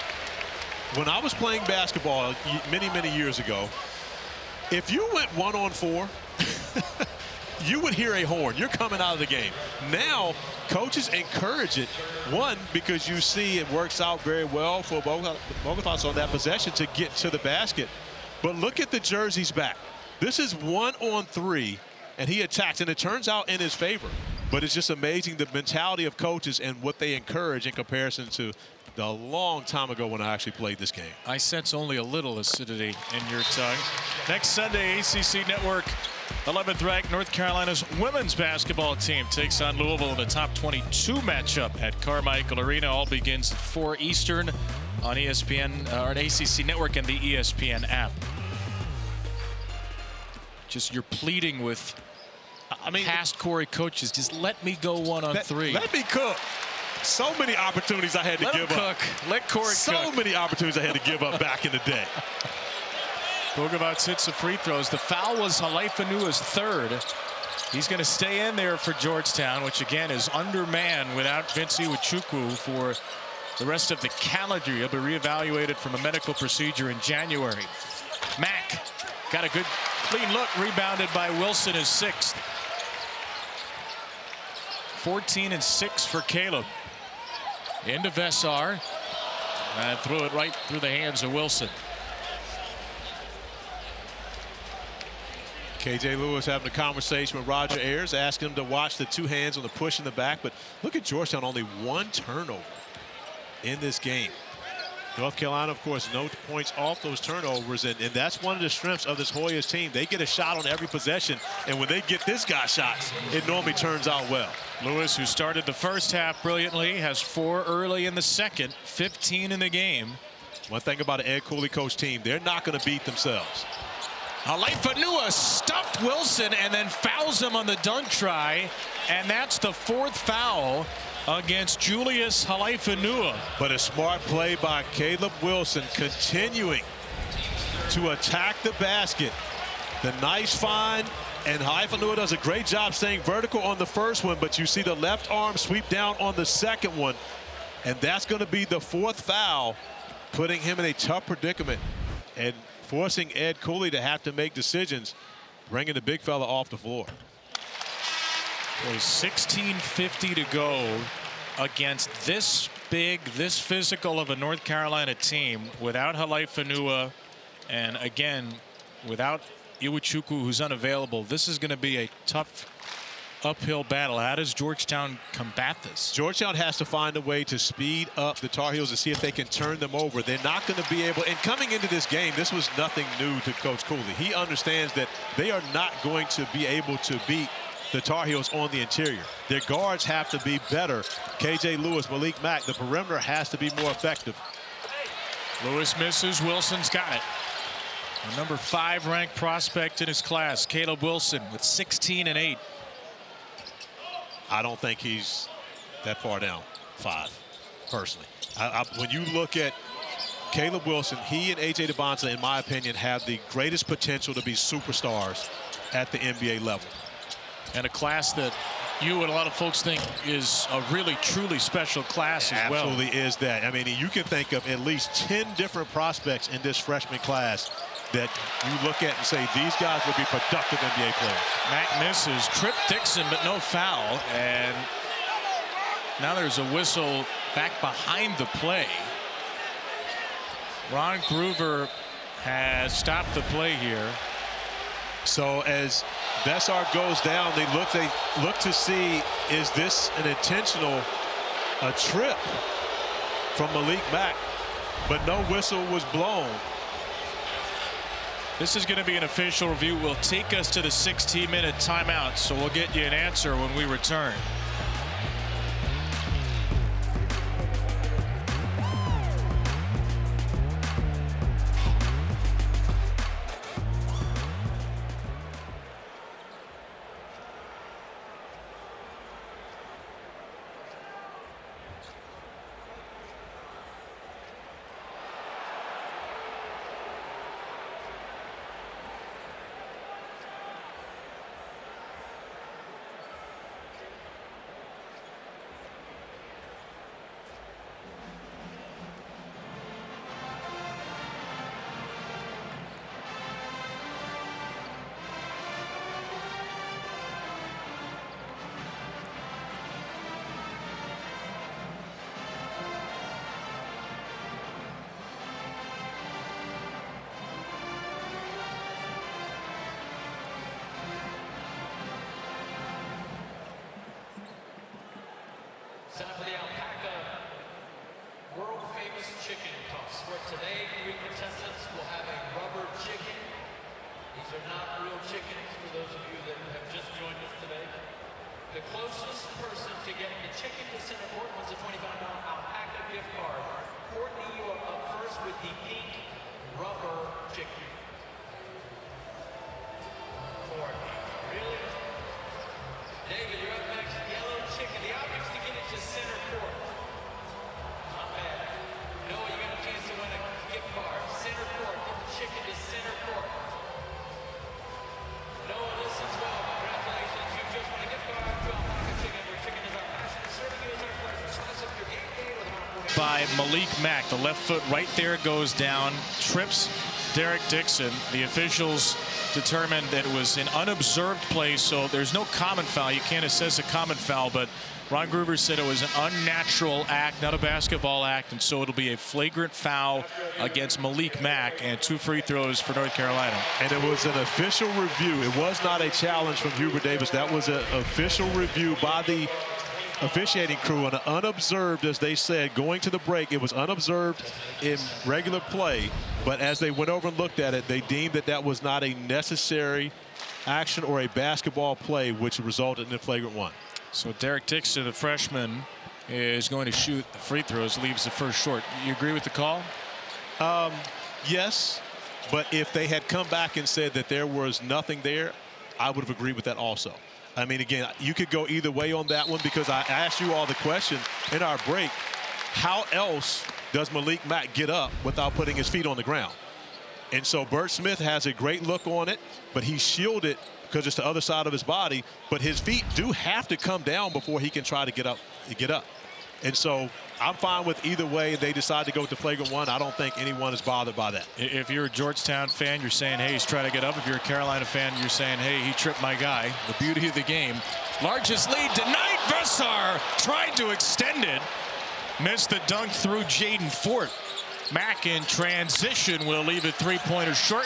When I was playing basketball many years ago, if you went 1-on-4, you would hear a horn. You're coming out of the game. Now, coaches encourage it. One, because you see it works out very well for Bogavac on that possession to get to the basket. But look at the jerseys back. This is 1-on-3, and he attacks, and it turns out in his favor. But it's just amazing the mentality of coaches and what they encourage in comparison to a long time ago when I actually played this game. I sense only a little acidity in your tongue. Next Sunday, ACC Network, 11th ranked North Carolina's women's basketball team takes on Louisville in the top 22 matchup at Carmichael Arena. All begins at 4 Eastern on ESPN or an ACC Network and the ESPN app. Just you're pleading with past Corey coaches, just let me go 1-on-3. Let me cook. So many opportunities I had to give up. Let Corey cook. So many opportunities I had to give up back in the day. Bogavac hits the free throws. The foul was Halaifanua's third. He's going to stay in there for Georgetown, which again is undermanned without Vince Iwuchukwu for the rest of the calendar. He'll be reevaluated from a medical procedure in January. Mack got a good clean look, rebounded by Wilson, his sixth. 14 and 6 for Caleb. Into Vesaar. And threw it right through the hands of Wilson. KJ Lewis having a conversation with Roger Ayers, asking him to watch the two hands on the push in the back. But look at Georgetown, only one turnover in this game. North Carolina, of course, no points off those turnovers, and that's one of the strengths of this Hoyas team. They get a shot on every possession, and when they get this guy shots, it normally turns out well. Lewis, who started the first half brilliantly, has 4 early in the second, 15 in the game. One thing about an Ed Cooley coach team, they're not going to beat themselves. Halaifanua stuffed Wilson and then fouls him on the dunk try, and that's the 4th foul against Julius Halaifanua. But a smart play by Caleb Wilson, continuing to attack the basket. The nice find, and Halaifanua does a great job staying vertical on the first one, but you see the left arm sweep down on the second one, and that's going to be the 4th foul, putting him in a tough predicament and forcing Ed Cooley to have to make decisions, bringing the big fella off the floor. Well, 16:50 to go against this big, this physical of a North Carolina team without Halaifanua, and again without Iwuchukwu, who's unavailable. This is going to be a tough uphill battle. How does Georgetown combat this? Georgetown has to find a way to speed up the Tar Heels and see if they can turn them over. They're not going to be able, and coming into this game, this was nothing new to Coach Cooley. He understands that they are not going to be able to beat the Tar Heels on the interior. Their guards have to be better. KJ Lewis, Malik Mack, the perimeter has to be more effective. Lewis misses. Wilson's got it. The number 5 ranked prospect in his class, Caleb Wilson, with 16 and 8. I don't think he's that far down, 5, personally. When you look at Caleb Wilson, he and A.J. Debonsa, in my opinion, have the greatest potential to be superstars at the NBA level. And a class that you and a lot of folks think is a really, truly special class as well. Absolutely is that. I mean, you can think of at least 10 different prospects in this freshman class that you look at and say these guys would be productive NBA players. Mack misses, tripped Dixon, but no foul. And now there's a whistle back behind the play. Ron Groover has stopped the play here. So as Vesaar goes down, they look to see, is this an intentional trip from Malik Mack? But no whistle was blown. This is going to be an official review. Will take us to the 16-minute timeout, so we'll get you an answer when we return. Time for the Alpaca world famous chicken toss, where today 3 contestants will have a rubber chicken. These are not real chickens for those of you that have just joined us today. The closest person to getting the chicken to center court wins a $25 Alpaca gift card. Courtney, you are up first with the pink rubber chicken. Courtney, really? David, you're up next. Yellow chicken. The object's to get it to center court. Not bad. Noah, you got a chance to win a gift card. Center court. Get the chicken to center court. Noah, listens well. Congratulations. You just won a gift card to Alpaca Chicken, where chicken is our passion. Serving you is our pleasure. Slice up your game day with our By Malik Mack, the left foot right there goes down, trips Derek Dixon. The officials determined that it was an unobserved play, so there's no common foul. You can't assess a common foul, but Ron Groover said it was an unnatural act, not a basketball act, and so it'll be a flagrant foul against Malik Mack and 2 free throws for North Carolina. And it was an official review. It was not a challenge from Hubert Davis. That was an official review by the officiating crew, and unobserved, as they said, going to the break. It was unobserved in regular play, but as they went over and looked at it, they deemed that that was not a necessary action or a basketball play, which resulted in a flagrant 1. So Derek Dixon, the freshman, is going to shoot the free throws, leaves the first short. You agree with the call? Yes, but if they had come back and said that there was nothing there, I would have agreed with that also. I mean, again, you could go either way on that one, because I asked you all the question in our break, how else does Malik Mack get up without putting his feet on the ground? And so Bert Smith has a great look on it, but he's shielded because it's the other side of his body, but his feet do have to come down before he can try to get up. And so I'm fine with either way. They decide to go with the flagrant 1. I don't think anyone is bothered by that. If you're a Georgetown fan, you're saying, hey, he's trying to get up. If you're a Carolina fan, you're saying, hey, he tripped my guy. The beauty of the game. Largest lead tonight. Vesaar tried to extend it. Missed the dunk through Jaden Fort. Mack in transition will leave it 3-pointer short.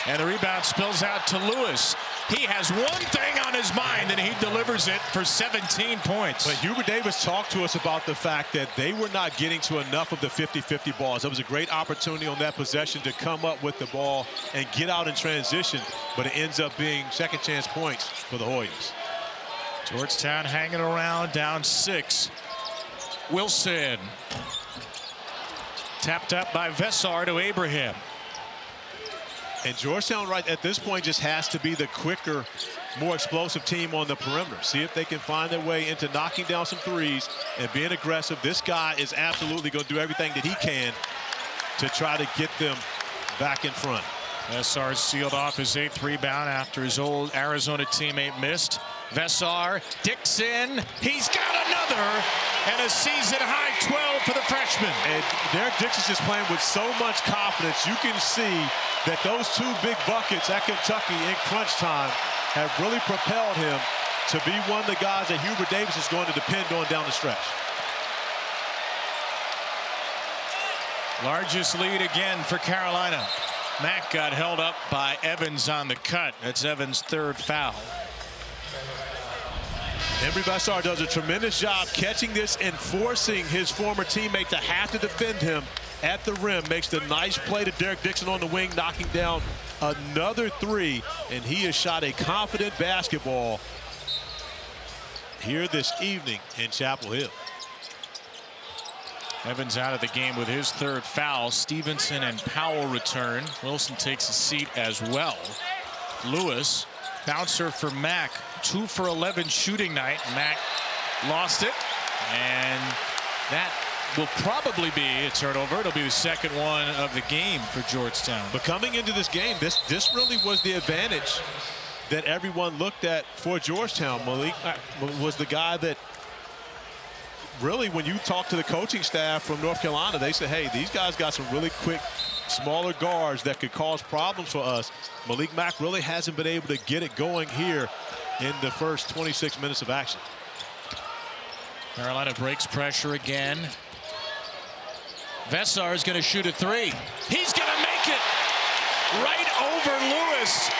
And the rebound spills out to Lewis. He has one thing on his mind, and he delivers it for 17 points. But Hubert Davis talked to us about the fact that they were not getting to enough of the 50-50 balls. It was a great opportunity on that possession to come up with the ball and get out in transition, but it ends up being second chance points for the Hoyas. Georgetown hanging around, down 6. Wilson. Tapped up by Vesaar to Abraham. And Georgetown right at this point just has to be the quicker, more explosive team on the perimeter. See if they can find their way into knocking down some threes and being aggressive. This guy is absolutely going to do everything that he can to try to get them back in front. Vesaar sealed off his 8th rebound after his old Arizona teammate missed. Vesaar, Dixon, he's got another, and a season-high 12 for the freshman. And Derek Dixon's just playing with so much confidence. You can see that those two big buckets at Kentucky in crunch time have really propelled him to be one of the guys that Hubert Davis is going to depend on down the stretch. Largest lead again for Carolina. Mack got held up by Evans on the cut. That's Evans' third foul. Henri Veesaar does a tremendous job catching this and forcing his former teammate to have to defend him at the rim. Makes the nice play to Derek Dixon on the wing, knocking down another three, and he has shot a confident basketball here this evening in Chapel Hill. Evans out of the game with his third foul. Stevenson and Powell return. Wilson takes a seat as well. Lewis, bouncer for Mack. 2 for 11 shooting night. Mack lost it, and that will probably be a turnover. It'll be the second one of the game for Georgetown. But coming into this game, this really was the advantage that everyone looked at for Georgetown. Malik was the guy that really, when you talk to the coaching staff from North Carolina, they say, hey, these guys got some really quick, smaller guards that could cause problems for us. Malik Mack really hasn't been able to get it going here in the first 26 minutes of action. Carolina breaks pressure again. Vesaar is going to shoot a three. He's going to make it right over Lewis.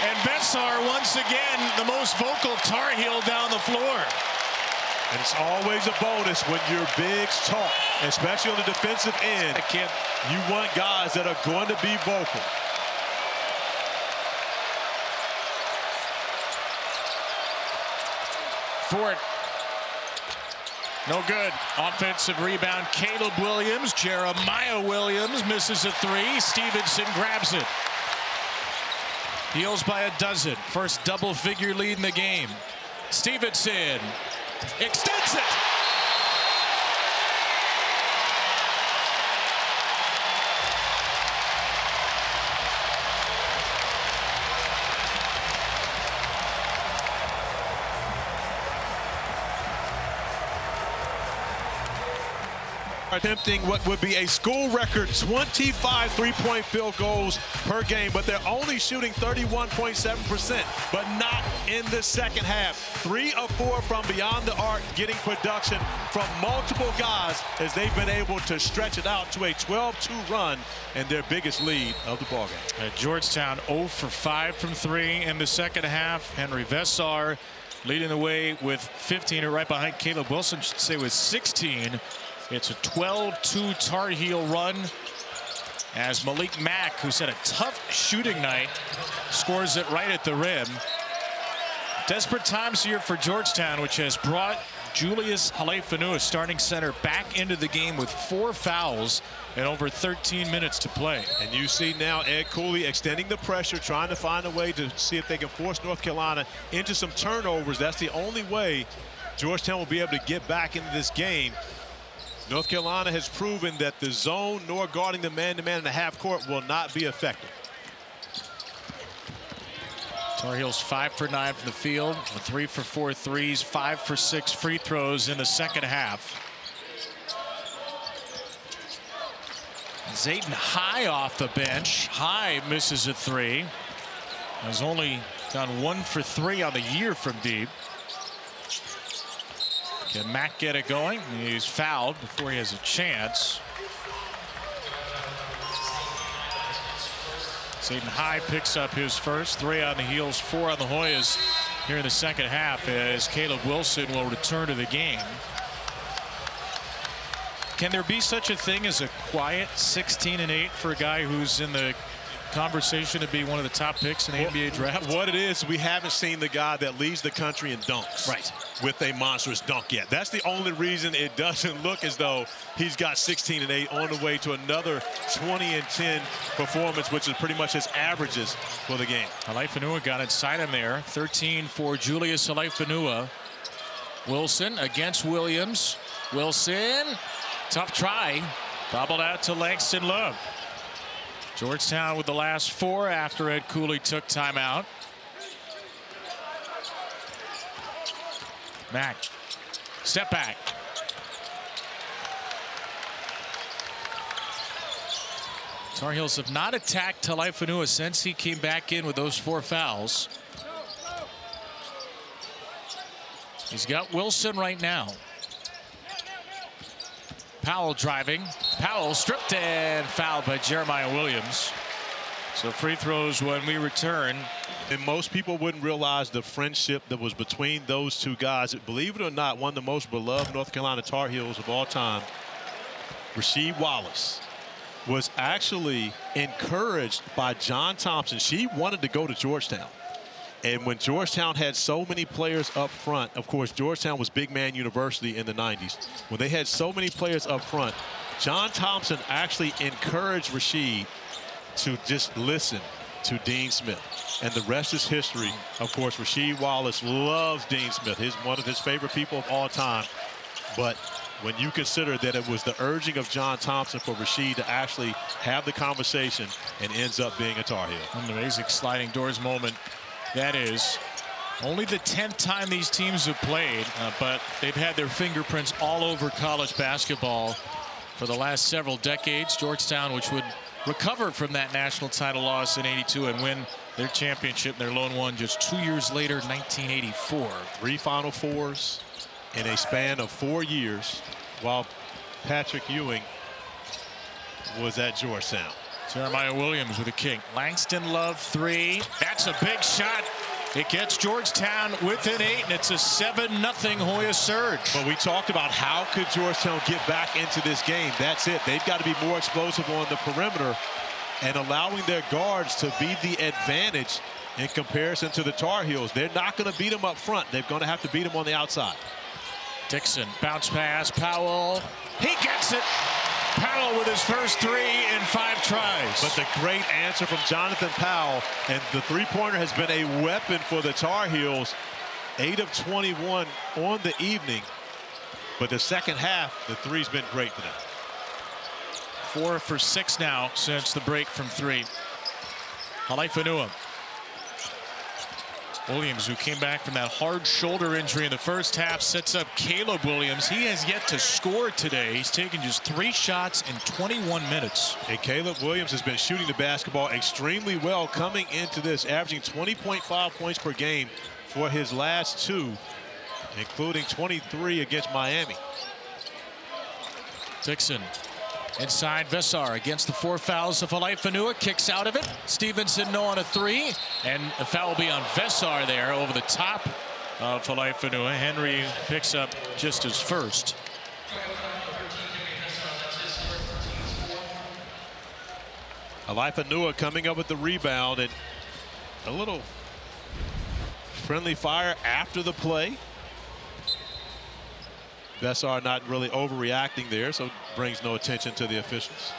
And Vesaar, once again, the most vocal Tar Heel down the floor. And it's always a bonus when your bigs talk, especially on the defensive end. You want guys that are going to be vocal. Fort. No good. Offensive rebound. Caleb Williams. Jeremiah Williams misses a three. Stevenson grabs it. Heels by a dozen. First double-figure lead in the game. Stevenson extends it. Attempting what would be a school record 25 three-point field goals per game, but they're only shooting 31.7%, but not in the second half. 3 of 4 from beyond the arc, getting production from multiple guys as they've been able to stretch it out to a 12-2 run and their biggest lead of the ballgame. Georgetown 0 for 5 from 3 in the second half. Henri Veesaar leading the way with 15, or right behind Caleb Wilson, should say, with 16. It's a 12-2 Tar Heel run as Malik Mack, who's had a tough shooting night, scores it right at the rim. Desperate times here for Georgetown, which has brought Julius Halefanu, starting center, back into the game with 4 fouls and over 13 minutes to play. And you see now Ed Cooley extending the pressure, trying to find a way to see if they can force North Carolina into some turnovers. That's the only way Georgetown will be able to get back into this game. North Carolina has proven that the zone nor guarding the man-to-man in the half court will not be effective. Tar Heels 5 for 9 from the field, 3 for 4 threes, 5 for 6 free throws in the second half. Zayden High off the bench. High misses a three. Has only gone 1 for 3 on the year from deep. Can Mack get it going? He's fouled before he has a chance. Zayden High picks up his first. 3 on the Heels, 4 on the Hoyas here in the second half as Caleb Wilson will return to the game. Can there be such a thing as a quiet 16-8 for a guy who's in the conversation to be one of the top picks in the NBA draft? What it is, we haven't seen the guy that leads the country in dunks. Right. With a monstrous dunk yet. That's the only reason it doesn't look as though he's got 16-8 on the way to another 20-10 performance, which is pretty much his averages for the game. Halefanu got inside him there. 13 for Julius Halefanu. Wilson against Williams. Wilson, tough try. Bobbled out to Langston Love. Georgetown with the last 4 after Ed Cooley took timeout. Mack. Step back. Tar Heels have not attacked Talaifanua since he came back in with those 4 fouls. He's got Wilson right now. Powell driving. Powell stripped and fouled by Jeremiah Williams. So free throws when we return. And most people wouldn't realize the friendship that was between those two guys. Believe it or not, one of the most beloved North Carolina Tar Heels of all time, Rasheed Wallace, was actually encouraged by John Thompson. She wanted to go to Georgetown. And when Georgetown had so many players up front, of course, Georgetown was Big Man University in the 90s. When they had so many players up front, John Thompson actually encouraged Rasheed to just listen to Dean Smith. And the rest is history. Of course, Rasheed Wallace loves Dean Smith. He's one of his favorite people of all time. But when you consider that it was the urging of John Thompson for Rasheed to actually have the conversation and ends up being a Tar Heel. An amazing sliding doors moment. That is only the 10th time these teams have played, but they've had their fingerprints all over college basketball for the last several decades. Georgetown, which would recover from that national title loss in '82 and win their championship, their lone one just 2 years later, 1984. 3 Final Fours in a span of 4 years, while Patrick Ewing was at Georgetown. Jeremiah Williams with a kick. Langston Love 3. That's a big shot. It gets Georgetown within 8, and it's a 7-0 Hoya surge. But we talked about how could Georgetown get back into this game. That's it. They've got to be more explosive on the perimeter and allowing their guards to be the advantage in comparison to the Tar Heels. They're not going to beat them up front. They're going to have to beat them on the outside. Dixon, bounce pass, Powell. He gets it. Powell with his first 3 in 5 tries. But the great answer from Jonathan Powell, and the three-pointer has been a weapon for the Tar Heels. 8 of 21 on the evening. But the second half, the three's been great for them. 4 for 6 now since the break from 3. Talaifanua. Williams, who came back from that hard shoulder injury in the first half, sets up Caleb Williams. He has yet to score today. He's taken just 3 shots in 21 minutes. And Caleb Williams has been shooting the basketball extremely well coming into this, averaging 20.5 points per game for his last 2, including 23 against Miami. Dixon inside. Vesaar against the 4 fouls of Talaifanua, kicks out of it. Stevenson no on a 3, and the foul will be on Vesaar there over the top of Talaifanua. Henri picks up just his first. Talaifanua coming up with the rebound, and a little friendly fire after the play. Vesaar not really overreacting there, so brings no attention to the officials.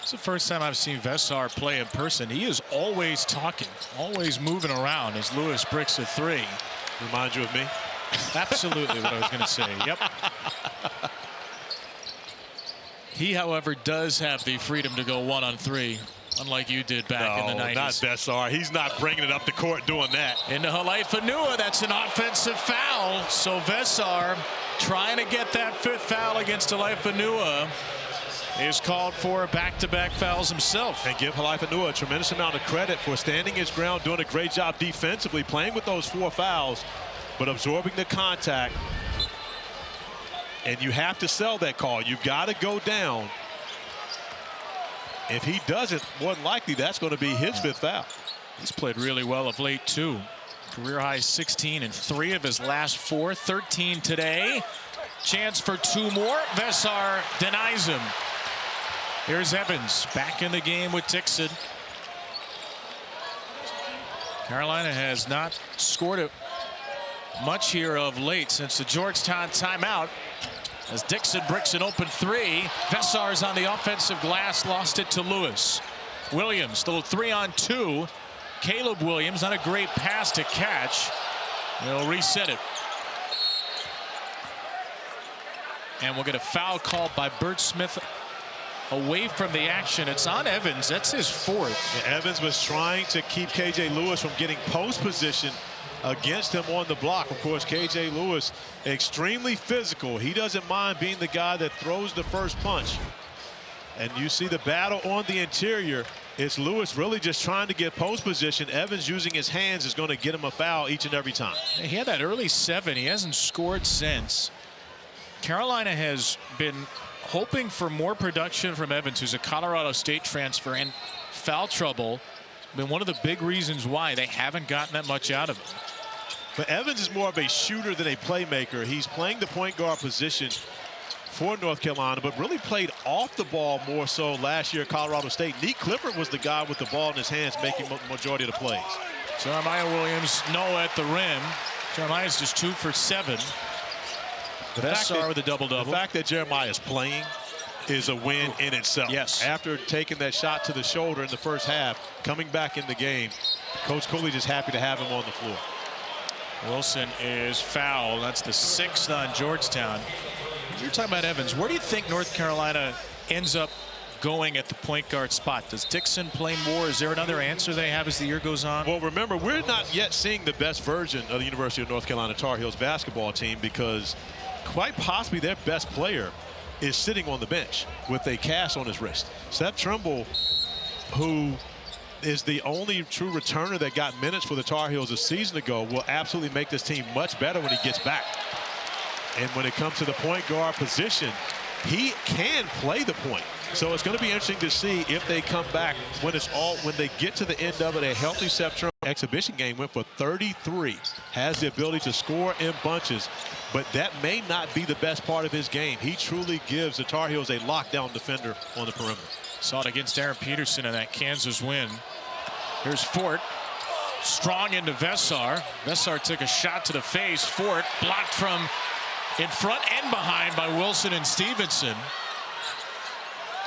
It's the first time I've seen Vesaar play in person. He is always talking, always moving around as Lewis bricks a 3. Remind you of me? Absolutely what I was going to say. Yep. He, however, does have the freedom to go 1-on-3. Unlike you did back in the 90s. Not Vesaar. He's not bringing it up the court doing that. Into Talaifanua, that's an offensive foul. So Vesaar trying to get that 5th foul against Talaifanua is called for back-to-back fouls himself. And give Talaifanua a tremendous amount of credit for standing his ground, doing a great job defensively, playing with those 4 fouls, but absorbing the contact. And you have to sell that call. You've got to go down. If he doesn't, more than likely that's going to be his 5th foul. He's played really well of late too. Career high 16 in 3 of his last 4, 13 today. Chance for 2 more. Vesaar denies him. Here's Evans back in the game with Dixon. Carolina has not scored much here of late since the Georgetown timeout. As Dixon bricks an open 3, Vesaar's on the offensive glass, lost it to Lewis. Williams, little 3-on-2. Caleb Williams on a great pass to catch. They'll reset it. And we'll get a foul called by Bert Smith away from the action. It's on Evans. That's his 4th. Yeah, Evans was trying to keep KJ Lewis from getting post position against him on the block. Of course, KJ Lewis, extremely physical. He doesn't mind being the guy that throws the first punch. And you see the battle on the interior. It's Lewis really just trying to get post position. Evans using his hands is going to get him a foul each and every time. He had that early 7. He hasn't scored since. Carolina has been hoping for more production from Evans, who's a Colorado State transfer, and foul trouble been one of the big reasons why they haven't gotten that much out of him. But Evans is more of a shooter than a playmaker. He's playing the point guard position for North Carolina, but really played off the ball more so last year at Colorado State. Nick Clifford was the guy with the ball in his hands making majority of the plays. Jeremiah Williams, no at the rim. Jeremiah's just 2 for 7. Vesaar with a double-double. The fact that Jeremiah is playing is a win in itself. Yes. After taking that shot to the shoulder in the first half, coming back in the game, Coach Cooley just happy to have him on the floor. Wilson is fouled. That's the 6th on Georgetown. You're talking about Evans. Where do you think North Carolina ends up going at the point guard spot? Does Dixon play more? Is there another answer they have as the year goes on? Well, remember, we're not yet seeing the best version of the University of North Carolina Tar Heels basketball team, because quite possibly their best player is sitting on the bench with a cast on his wrist. Seth Trimble, who is the only true returner that got minutes for the Tar Heels a season ago, will absolutely make this team much better when he gets back. And when it comes to the point guard position, he can play the point. So it's going to be interesting to see if they come back when they get to the end of it. A healthy Seth Trimble exhibition game went for 33, has the ability to score in bunches, but that may not be the best part of his game. He truly gives the Tar Heels a lockdown defender on the perimeter. Saw it against Aaron Peterson in that Kansas win. Here's Fort. Strong into Vesaar. Vesaar took a shot to the face. Fort blocked from in front and behind by Wilson and Stevenson.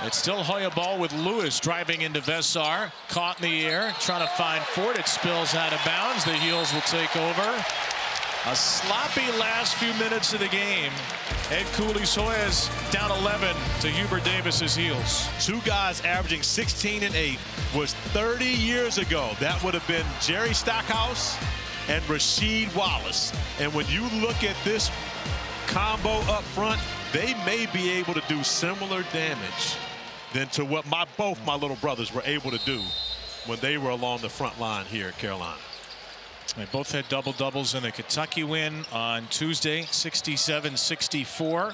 It's still Hoya ball with Lewis driving into Vesaar. Caught in the air, trying to find Fort. It spills out of bounds. The Heels will take over. A sloppy last few minutes of the game. Ed Cooley's Hoyas down 11 to Hubert Davis's Heels. 2 guys averaging 16 and 8 was 30 years ago. That would have been Jerry Stackhouse and Rasheed Wallace. And when you look at this combo up front, they may be able to do similar damage than to what both my little brothers were able to do when they were along the front line here at Carolina. They both had double-doubles in the Kentucky win on Tuesday, 67-64.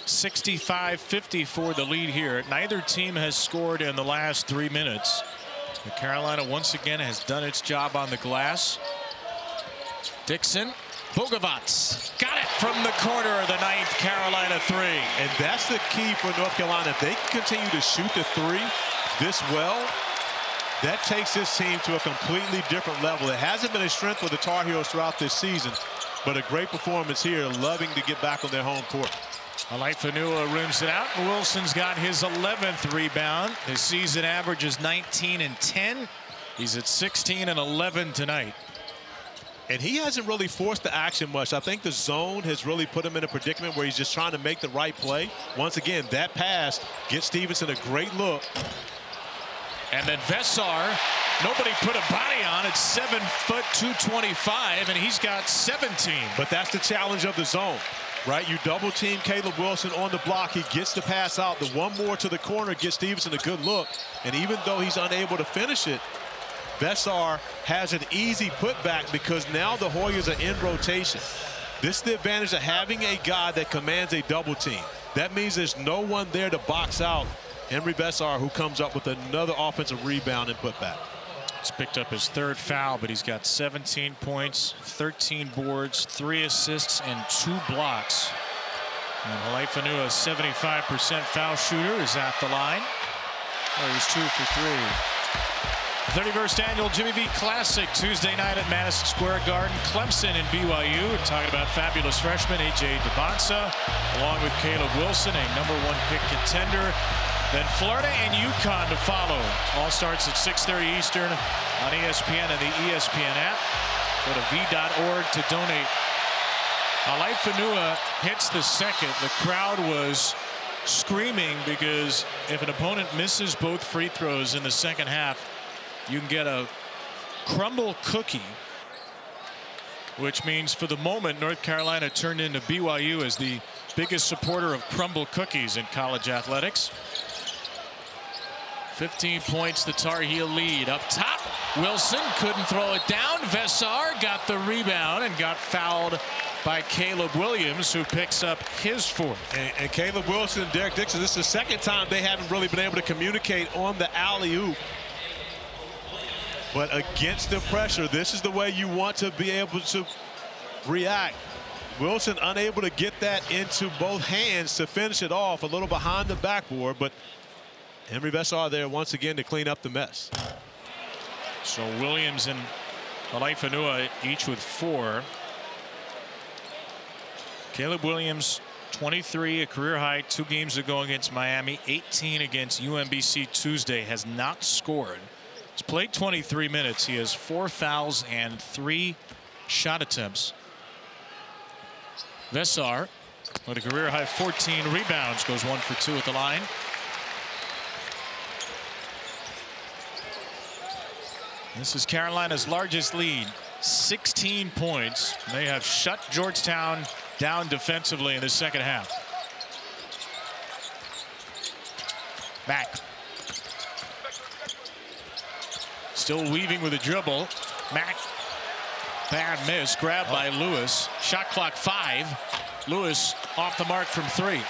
65-54 the lead here. Neither team has scored in the last 3 minutes. But Carolina once again has done its job on the glass. Dixon. Bogavac got it from the corner of the 9th. Carolina 3. And that's the key for North Carolina. If they can continue to shoot the 3 this well, that takes this team to a completely different level. It hasn't been a strength for the Tar Heels throughout this season, but a great performance here, loving to get back on their home court. Fanua rims it out. Wilson's got his 11th rebound. His season average is 19 and 10. He's at 16 and 11 tonight. And he hasn't really forced the action much. I think the zone has really put him in a predicament where he's just trying to make the right play. Once again, that pass gets Stevenson a great look. And then Vesaar, nobody put a body on. It's 7 foot 225, and he's got 17. But that's the challenge of the zone, right? You double team Caleb Wilson on the block. He gets the pass out. The one more to the corner gets Stevenson a good look. And even though he's unable to finish it, Vesaar has an easy putback because now the Hoyas are in rotation. This is the advantage of having a guy that commands a double team. That means there's no one there to box out Henri Veesaar, who comes up with another offensive rebound and putback. He's picked up his 3rd foul, but he's got 17 points, 13 boards, 3 assists, and 2 blocks. And Fanua, 75% foul shooter, is at the line. Oh, he's 2 for 3. 31st annual Jimmy V Classic Tuesday night at Madison Square Garden. Clemson and BYU. We're talking about fabulous freshman A.J. Debonsa, along with Caleb Wilson, a #1 pick contender. Then Florida and UConn to follow. All starts at 6:30 Eastern on ESPN and the ESPN app. Go to v.org to donate. Fanua hits the second. The crowd was screaming because if an opponent misses both free throws in the second half, you can get a crumble cookie which means for the moment North Carolina turned into BYU as the biggest supporter of crumble cookies in college athletics. 15 points, the Tar Heel lead. Up top, Wilson couldn't throw it down. Vesaar got the rebound and got fouled by Caleb Williams, who picks up his fourth. And Caleb Wilson and Derek Dixon, this is the second time they haven't really been able to communicate on the alley-oop. But against the pressure, this is the way you want to be able to react. Wilson unable to get that into both hands to finish it off, a little behind the backboard, but Henri Veesaar there once again to clean up the mess. So Williams and Alaifanua each with 4. Caleb Williams 23, a career high 2 games ago against Miami, 18 against UMBC Tuesday, has not scored. He's played 23 minutes. He has 4 fouls and 3 shot attempts. Vesaar with a career high 14 rebounds, goes 1 for 2 at the line. This is Carolina's largest lead, 16 points. They have shut Georgetown down defensively in the second half. Mack. Still weaving with a dribble. Mack. Bad miss. Grabbed by Lewis. Shot clock 5. Lewis off the mark from 3.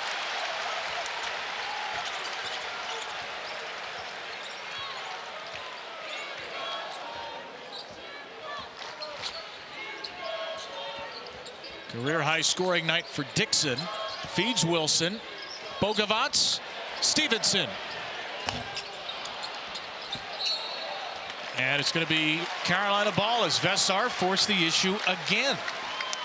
Career high scoring night for Dixon. Feeds Wilson. Bogavac. Stevenson. And it's going to be Carolina ball as Vesaar forced the issue again.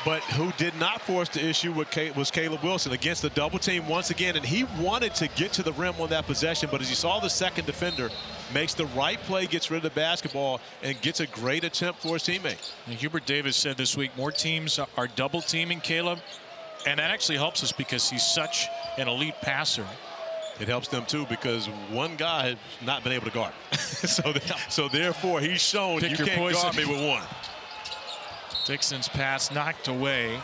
But who did not force the issue was Caleb Wilson against the double team once again. And he wanted to get to the rim on that possession. But as you saw, the second defender makes the right play, gets rid of the basketball, and gets a great attempt for his teammate. And Hubert Davis said this week more teams are double teaming Caleb. And that actually helps us because he's such an elite passer. It helps them too because one guy has not been able to guard. so therefore he's shown you can't guard me with one. Dixon's pass knocked away.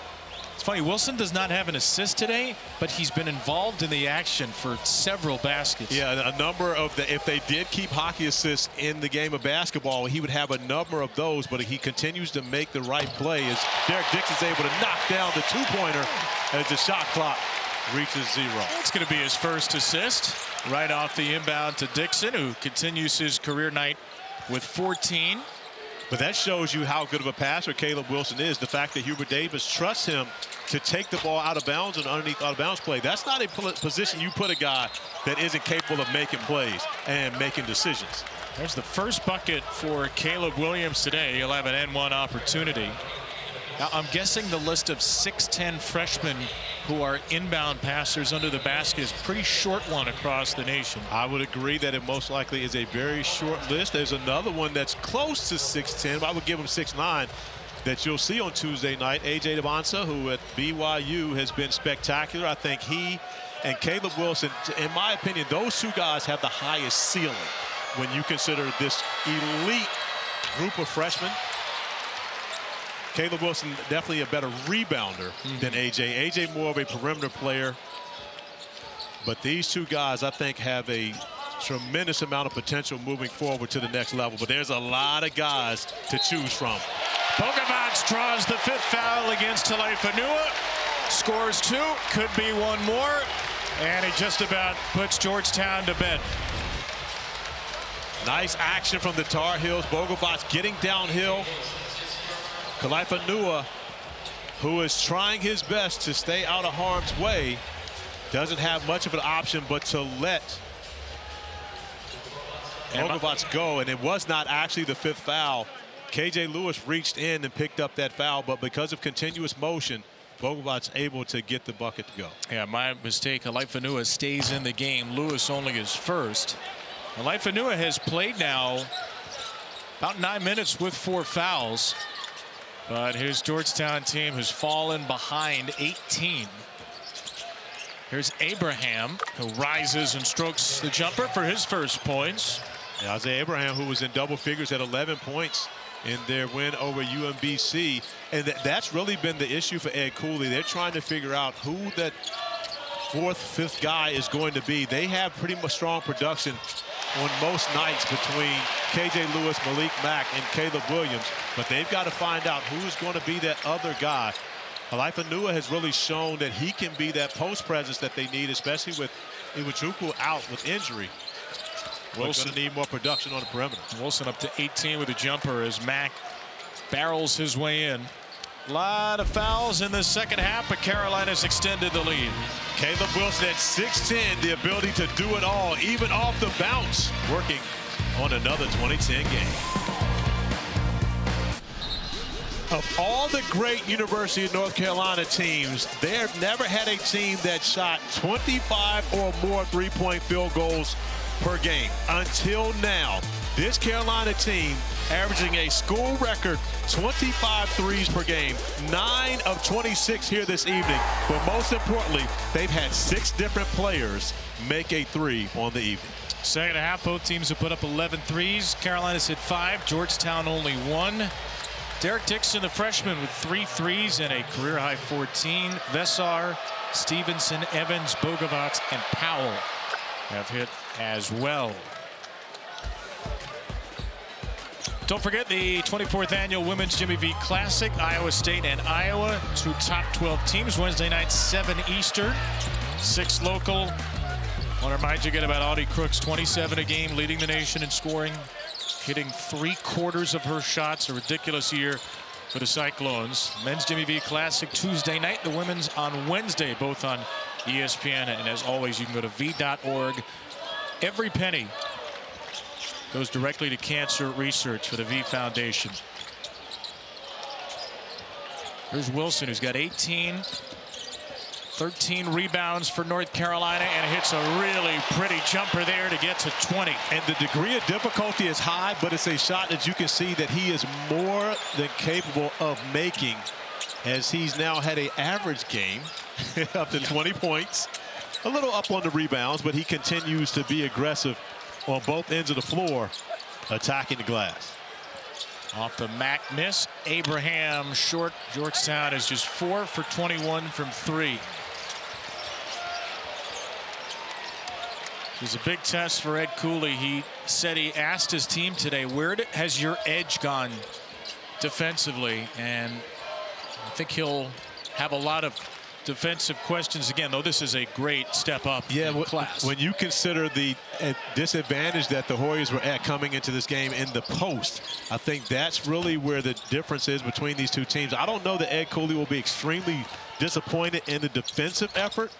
It's funny, Wilson does not have an assist today, but he's been involved in the action for several baskets. Yeah, a number of if they did keep hockey assists in the game of basketball, he would have a number of those, but he continues to make the right play as Derek Dixon's able to knock down the 2-pointer as the shot clock reaches 0. It's going to be his first assist right off the inbound to Dixon, who continues his career night with 14. But that shows you how good of a passer Caleb Wilson is. The fact that Hubert Davis trusts him to take the ball out of bounds and underneath out of bounds play. That's not a position you put a guy that isn't capable of making plays and making decisions. There's the first bucket for Caleb Williams today. He'll have an N1 opportunity. Now, I'm guessing the list of 6'10" freshmen who are inbound passers under the basket is a pretty short one across the nation. I would agree that it most likely is a very short list. There's another one that's close to 6'10". I would give him 6'9", that you'll see on Tuesday night. A.J. Devansa, who at BYU has been spectacular. I think he and Caleb Wilson, in my opinion, those two guys have the highest ceiling when you consider this elite group of freshmen. Caleb Wilson definitely a better rebounder than A.J. A.J. more of a perimeter player. But these two guys, I think, have a tremendous amount of potential moving forward to the next level. But there's a lot of guys to choose from. Bogavac draws the 5th foul against Alaifanua. Scores 2, could be one more. And he just about puts Georgetown to bed. Nice action from the Tar Heels. Bogavac getting downhill. Alaifanua, who is trying his best to stay out of harm's way, doesn't have much of an option but to let Bogavac go, and it was not actually the 5th foul. KJ Lewis reached in and picked up that foul, but because of continuous motion, Bogavac's able to get the bucket to go. Yeah, my mistake. Alaifanua stays in the game. Lewis only his first. Alaifanua has played now about 9 minutes with 4 fouls. But his Georgetown team has fallen behind 18. Here's Abraham, who rises and strokes the jumper for his first points. Yeah, Isaiah Abraham, who was in double figures at 11 points in their win over UMBC. And that's really been the issue for Ed Cooley. They're trying to figure out who that fourth, fifth guy is going to be. They have pretty much strong production on most nights between KJ Lewis, Malik Mack, and Caleb Williams. But they've got to find out who's going to be that other guy. Alaifanua has really shown that he can be that post presence that they need, especially with Iwachuku out with injury. Wilson going to need more production on the perimeter. Wilson up to 18 with a jumper as Mack barrels his way in. A lot of fouls in the second half, but Carolina's extended the lead. Caleb Wilson at 6'10", the ability to do it all, even off the bounce, working on another 2010 game. Of all the great University of North Carolina teams, they have never had a team that shot 25 or more three-point field goals per game. Until now, this Carolina team averaging a school record 25 threes per game, 9 of 26 here this evening. But most importantly, they've had 6 different players make a three on the evening. Second half, both teams have put up 11 threes. Carolina's hit 5, Georgetown only 1. Derek Dixon, the freshman, with 3 threes and a career-high 14. Vesaar, Stevenson, Evans, Bogavac, and Powell have hit as well. Don't forget the 24th annual Women's Jimmy V Classic, Iowa State and Iowa, 2 top 12 teams. Wednesday night, 7 Eastern, 6 local. I want to remind you again about Audie Crooks, 27 a game, leading the nation in scoring, hitting 3/4 of her shots. A ridiculous year for the Cyclones. Men's Jimmy V Classic Tuesday night, the women's on Wednesday, both on ESPN. And as always, you can go to v.org. Every penny goes directly to cancer research for the V Foundation. Here's Wilson, who's got 18, 13 rebounds for North Carolina, and hits a really pretty jumper there to get to 20. And the degree of difficulty is high, but it's a shot that you can see that he is more than capable of making, as he's now had an average game up to 20 points. A little up on the rebounds, but he continues to be aggressive on both ends of the floor, attacking the glass. Off the Mack miss, Abraham short. Georgetown is just 4 for 21 from 3. It was a big test for Ed Cooley. He said he asked his team today, where has your edge gone defensively? And I think he'll have a lot of defensive questions again, though this is a great step up in class. When you consider the disadvantage that the Hoyas were at coming into this game in the post, I think that's really where the difference is between these two teams. I don't know that Ed Cooley will be extremely disappointed in the defensive effort,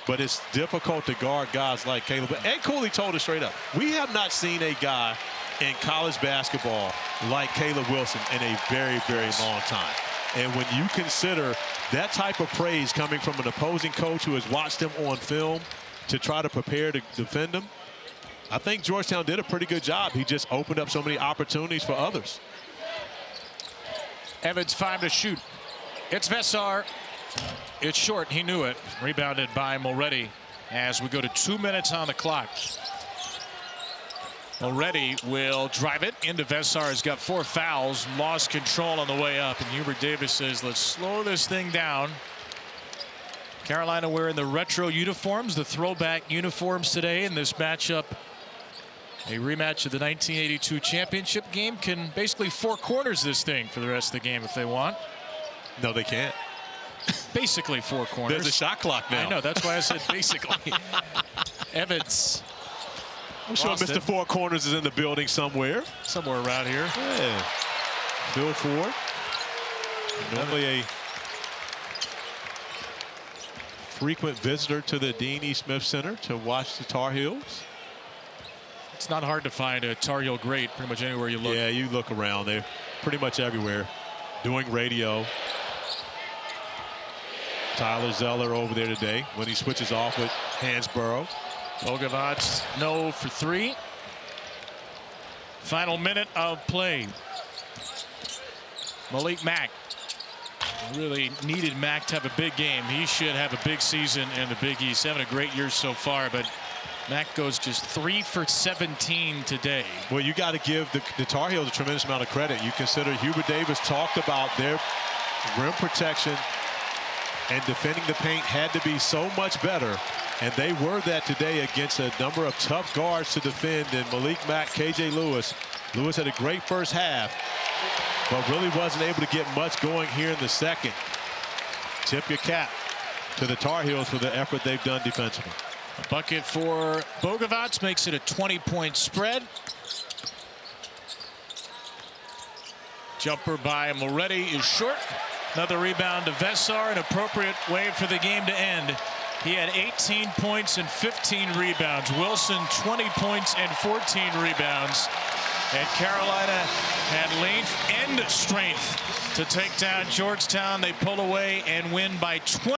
but it's difficult to guard guys like Caleb. But Ed Cooley told us straight up, we have not seen a guy in college basketball like Caleb Wilson in a very, very long time. And when you consider that type of praise coming from an opposing coach who has watched him on film to try to prepare to defend him, I think Georgetown did a pretty good job. He just opened up so many opportunities for others. Evans 5 to shoot. It's Vesaar. It's short. He knew it. Rebounded by Moretti as we go to 2 minutes on the clock. Moretti will drive it into Vesaar. Has got 4 fouls, lost control on the way up, and Hubert Davis says, let's slow this thing down. Carolina wearing the retro uniforms, the throwback uniforms today in this matchup. A rematch of the 1982 championship game. Can basically 4 corners this thing for the rest of the game if they want. No, they can't. Basically 4 corners. There's a shot clock now. I know, that's why I said basically. Evans. I'm sure Mr. Four Corners is in the building somewhere. Somewhere around here. Yeah. Bill Ford. Normally a frequent visitor to the Dean E. Smith Center to watch the Tar Heels. It's not hard to find a Tar Heel great pretty much anywhere you look. Yeah, you look around. They're pretty much everywhere. Doing radio. Tyler Zeller over there today when he switches off with Hansborough. Bogavac, no for 3. Final minute of play. Malik Mack. Really needed Mack to have a big game. He should have a big season in the Big East. Having a great year so far, but Mack goes just 3 for 17 today. Well, you got to give the Tar Heels a tremendous amount of credit. You consider Hubert Davis talked about their rim protection and defending the paint had to be so much better. And they were that today against a number of tough guards to defend in Malik Mack, KJ Lewis. Lewis had a great first half, but really wasn't able to get much going here in the second. Tip your cap to the Tar Heels for the effort they've done defensively. A bucket for Bogavac makes it a 20-point spread. Jumper by Moretti is short. Another rebound to Vesaar, an appropriate way for the game to end. He had 18 points and 15 rebounds. Wilson 20 points and 14 rebounds. And Carolina had length and strength to take down Georgetown. They pull away and win by 20.